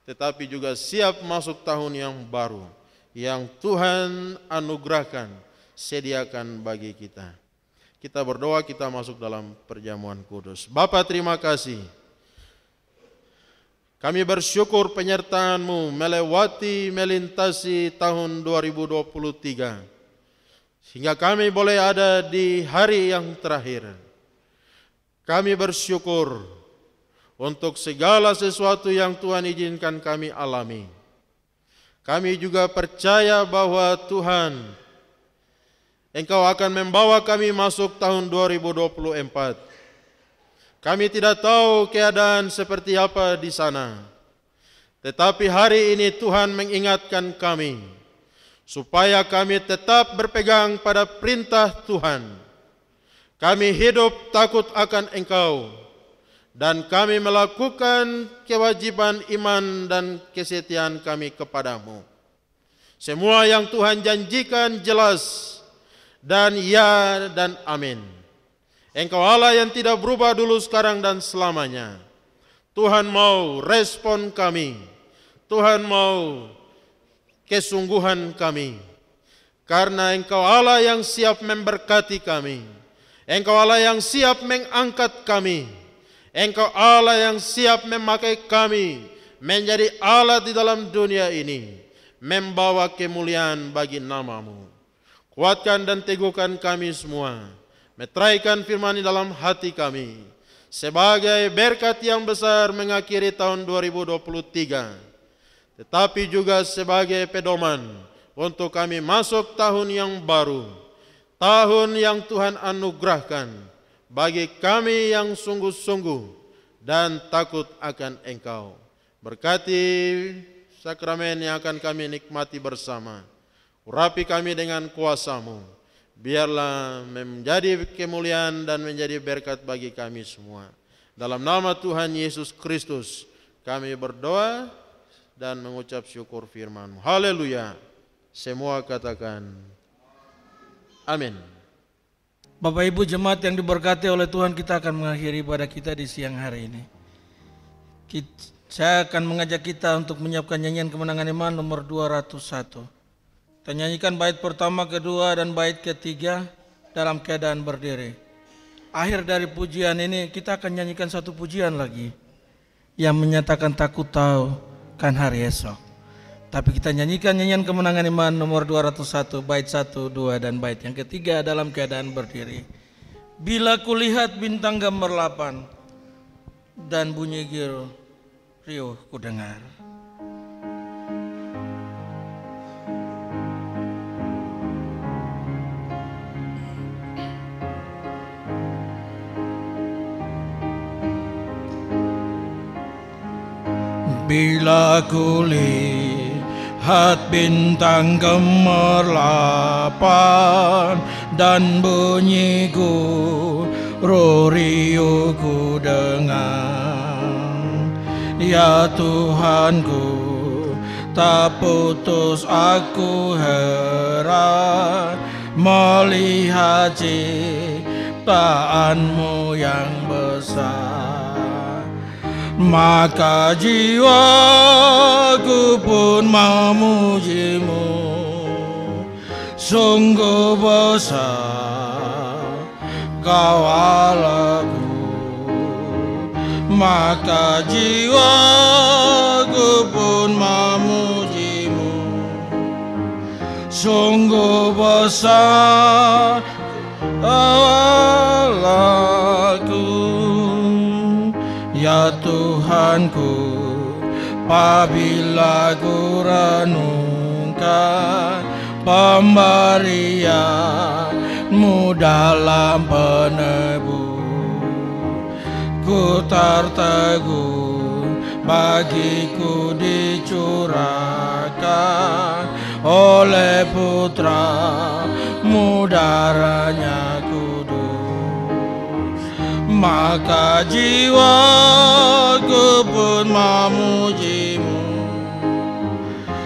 [SPEAKER 2] tetapi juga siap masuk tahun yang baru, yang Tuhan anugerahkan, sediakan bagi kita. Kita berdoa, kita masuk dalam perjamuan kudus. Bapa, terima kasih. Kami bersyukur penyertaan-Mu melintasi tahun 2023. Sehingga kami boleh ada di hari yang terakhir. Kami bersyukur untuk segala sesuatu yang Tuhan izinkan kami alami. Kami juga percaya bahwa Tuhan, Engkau akan membawa kami masuk tahun 2024. Kami tidak tahu keadaan seperti apa di sana. Tetapi hari ini Tuhan mengingatkan kami, supaya kami tetap berpegang pada perintah Tuhan. Kami hidup takut akan Engkau, dan kami melakukan kewajiban iman dan kesetiaan kami kepadamu. Semua yang Tuhan janjikan jelas dan ya dan amin. Engkau Allah yang tidak berubah dulu, sekarang, dan selamanya. Tuhan mau respon kami. Tuhan mau kesungguhan kami. Karena Engkau Allah yang siap memberkati kami. Engkau Allah yang siap mengangkat kami. Engkau Allah yang siap memakai kami menjadi alat di dalam dunia ini, membawa kemuliaan bagi nama-Mu. Kuatkan dan teguhkan kami semua. Meteraikan firman di dalam hati kami sebagai berkat yang besar mengakhiri tahun 2023, tetapi juga sebagai pedoman untuk kami masuk tahun yang baru, tahun yang Tuhan anugerahkan bagi kami yang sungguh-sungguh dan takut akan Engkau. Berkati sakramen yang akan kami nikmati bersama. Urapi kami dengan kuasa-Mu. Biarlah menjadi kemuliaan dan menjadi berkat bagi kami semua. Dalam nama Tuhan Yesus Kristus kami berdoa dan mengucap syukur firman-Mu. Haleluya. Semua katakan amin.
[SPEAKER 1] Bapak Ibu jemaat yang diberkati oleh Tuhan, kita akan mengakhiri ibadah kita di siang hari ini. Saya akan mengajak kita untuk menyiapkan nyanyian kemenangan iman nomor 201. Kita nyanyikan bait pertama, kedua, dan bait ketiga dalam keadaan berdiri. Akhir dari pujian ini kita akan nyanyikan satu pujian lagi yang menyatakan takut tahu kan hari esok. Tapi kita nyanyikan nyanyian kemenangan iman nomor 201, bait 1, 2, dan bait yang ketiga dalam keadaan berdiri. Bila kulihat bintang gemerlapan dan bunyi giro riuh kudengar. Bila kulihat bintang gemerlapan dan bunyi guru riuh ku dengar, ya Tuhanku, tak putus aku heran melihat ciptaan-Mu yang besar. Maka jiwaku pun memuji-Mu, sungguh besar Kau Allahku. Maka jiwaku pun memuji-Mu, sungguh besar Kau Allahku. Ya Tuhanku, apabila ku renungkan pemberian-Mu dalam penebus, ku terteguh bagiku dicurahkan oleh Putra-Mu darahnya kudus. Maka jiwaku pun memuji-Mu,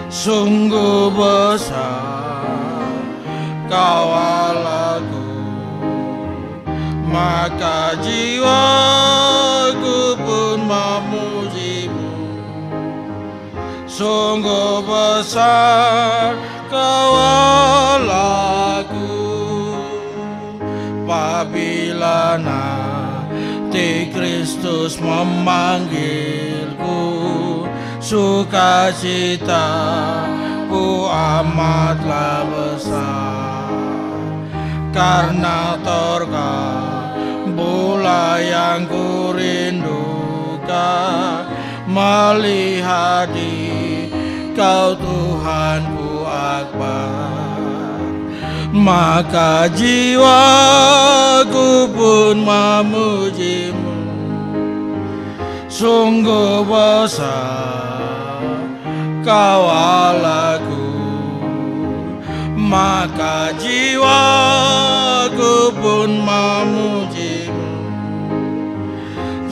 [SPEAKER 1] sungguh besar Kau Allahku. Maka jiwaku pun memuji-Mu, sungguh besar Kau Allahku. Apabila nanti Kristus memanggilku, sukacitaku amatlah besar, karena terkabullah yang ku rindukan, melihat Kau Tuhanku akbar. Maka jiwaku pun memuji-Mu, sungguh besar Kau Allahku. Maka jiwaku pun memuji-Mu,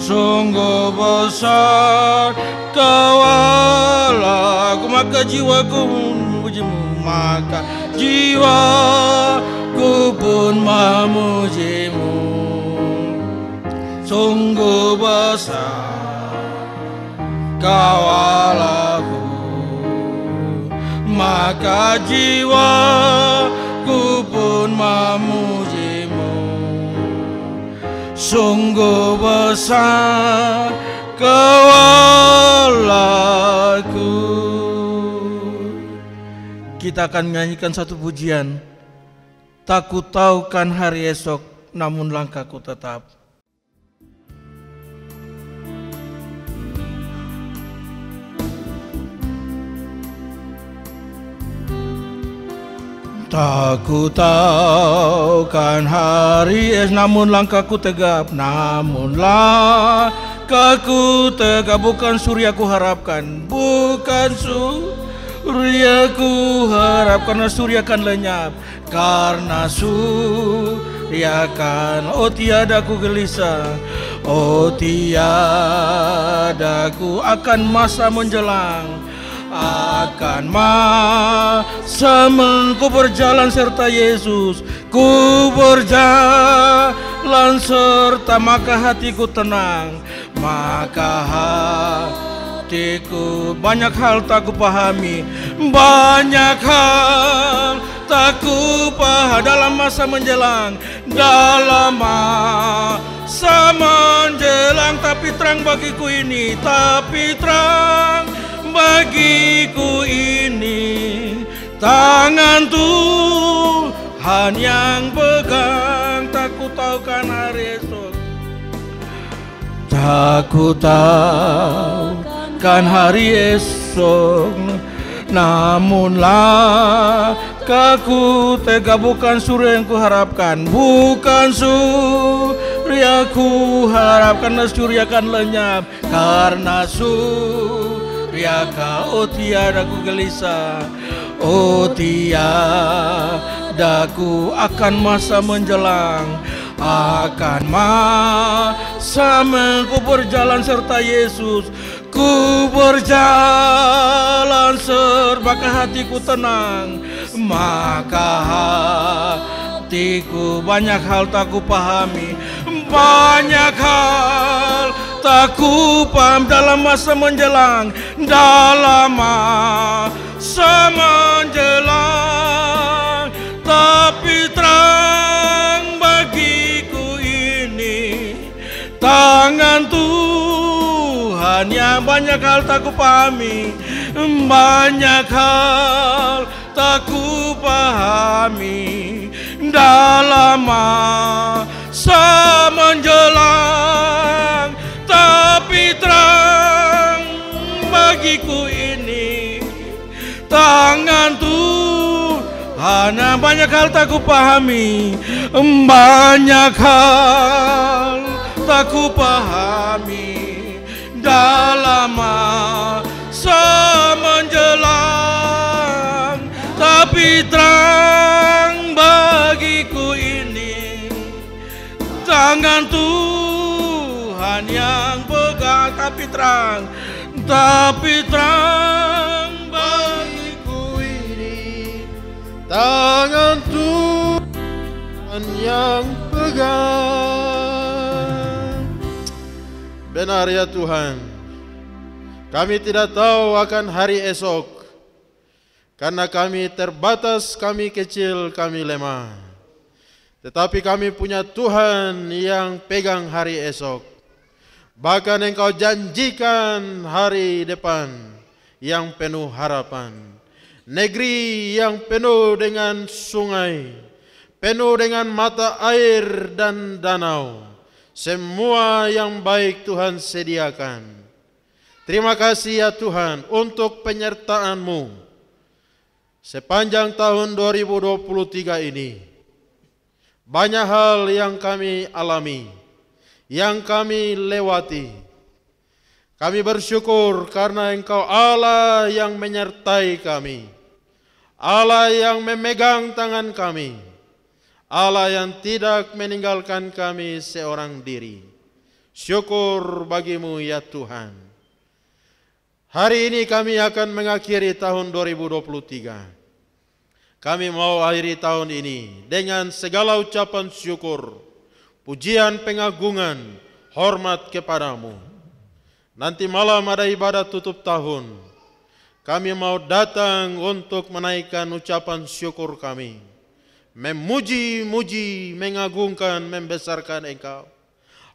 [SPEAKER 1] Sungguh besar Kau Allahku, maka jiwaku memujimu, maka jiwaku pun memujimu. Sungguh besar Kau Allahku, maka jiwaku pun memujimu. Sungguh besar Kau Allahku. Kita akan menyanyikan satu pujian. Tak ku tahu kan hari esok, namun langkahku tetap. Tak ku tahu kan hari namun langkahku tegap, namun langkahku tegap. Bukan surya ku harapkan, bukan surya ku harap, karena surya kan lenyap, karena surya kan. Oh tiada ku gelisah, oh tiada ku akan masa menjelang, akan masa ku berjalan serta Yesus, ku berjalan serta, maka hatiku tenang, maka hatiku. Banyak hal tak ku pahami, banyak hal tak ku paham dalam masa menjelang, dalam masa menjelang. Tapi terang bagiku ini, tapi terang bagiku ini, tangan Tuhan yang pegang. Tak ku tahu kan hari esok, tak ku tahu kan hari esok, namun langkahku tegak. Bukan surya yang ku harapkan, bukan surya ku harapkan, karena surya kan lenyap, karena surya kau. Oh tiada ku gelisah, oh tiada ku akan masa menjelang, akan masa ku berjalan serta Yesus, ku berjalan maka hatiku tenang, maka hatiku. Banyak hal tak ku pahami, banyak hal tak ku paham dalam masa menjelang, dalam masa menjelang. Tapi terang bagiku ini, tangan Tuhan yang. Banyak hal tak ku pahami, banyak hal tak ku pahami dalam masa menjelang. Tapi terang bagiku ini, tangan Tuhan. Banyak hal tak ku pahami, banyak hal tak ku pahami dalam masa menjelang. Tapi terang bagiku ini, tangan Tuhan yang pegang. Tapi terang bagiku ini,
[SPEAKER 2] tangan Tuhan yang pegang. Benar ya Tuhan, kami tidak tahu akan hari esok, karena kami terbatas, kami kecil, kami lemah. Tetapi kami punya Tuhan yang pegang hari esok. Bahkan Engkau janjikan hari depan yang penuh harapan, negeri yang penuh dengan sungai, penuh dengan mata air dan danau. Semua yang baik Tuhan sediakan. Terima kasih ya Tuhan untuk penyertaan-Mu sepanjang tahun 2023 ini. Banyak hal yang kami alami, yang kami lewati. Kami bersyukur karena Engkau Allah yang menyertai kami, Allah yang memegang tangan kami, Allah yang tidak meninggalkan kami seorang diri. Syukur bagimu ya Tuhan. Hari ini kami akan mengakhiri tahun 2023. Kami mau akhiri tahun ini dengan segala ucapan syukur, pujian, pengagungan, hormat kepadamu. Nanti malam ada ibadah tutup tahun. Kami mau datang untuk menaikkan ucapan syukur kami. Memuji-muji, mengagungkan, membesarkan Engkau.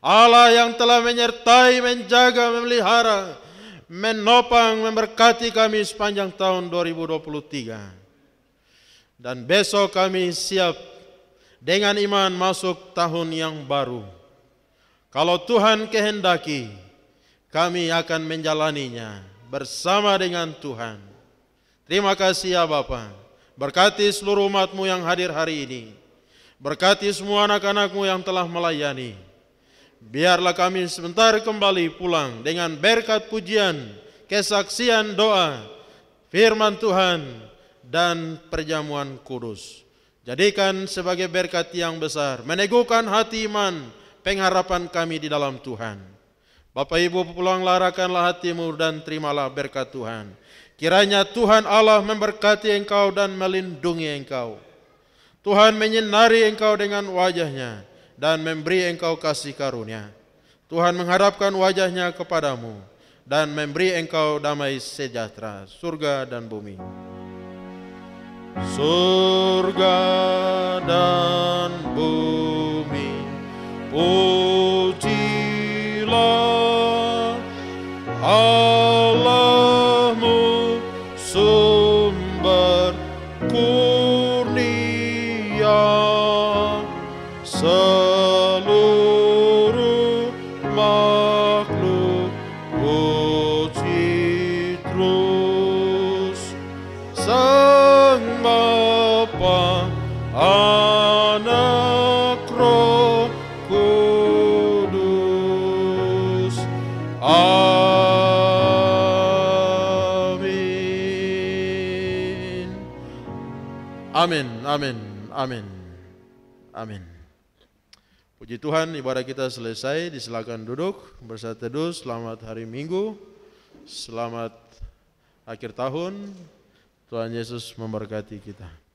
[SPEAKER 2] Allah yang telah menyertai, menjaga, memelihara, menopang, memberkati kami sepanjang tahun 2023. Dan besok kami siap dengan iman masuk tahun yang baru. Kalau Tuhan kehendaki, kami akan menjalaninya bersama dengan Tuhan. Terima kasih ya Bapa. Berkati seluruh umat-Mu yang hadir hari ini. Berkati semua anak-anak-Mu yang telah melayani. Biarlah kami sebentar kembali pulang dengan berkat pujian, kesaksian doa, firman Tuhan, dan perjamuan kudus. Jadikan sebagai berkat yang besar, meneguhkan hati iman, pengharapan kami di dalam Tuhan. Bapak Ibu pulang larakanlah hatimu dan terimalah berkat Tuhan. Kiranya Tuhan Allah memberkati engkau dan melindungi engkau. Tuhan menyinari engkau dengan wajahnya dan memberi engkau kasih karunia. Tuhan mengharapkan wajahnya kepadamu dan memberi engkau damai sejahtera, surga dan bumi. Surga dan bumi, pujilah Allahmu, sumber kurnia. Seluruh makhluk puji terus Sang Bapa, Anak, Roh Kudus. Amin. Amin, amin, amin, amin. Puji Tuhan, ibadah kita selesai. Disilakan duduk, bersatu teduh. Selamat hari Minggu, selamat akhir tahun. Tuhan Yesus memberkati kita.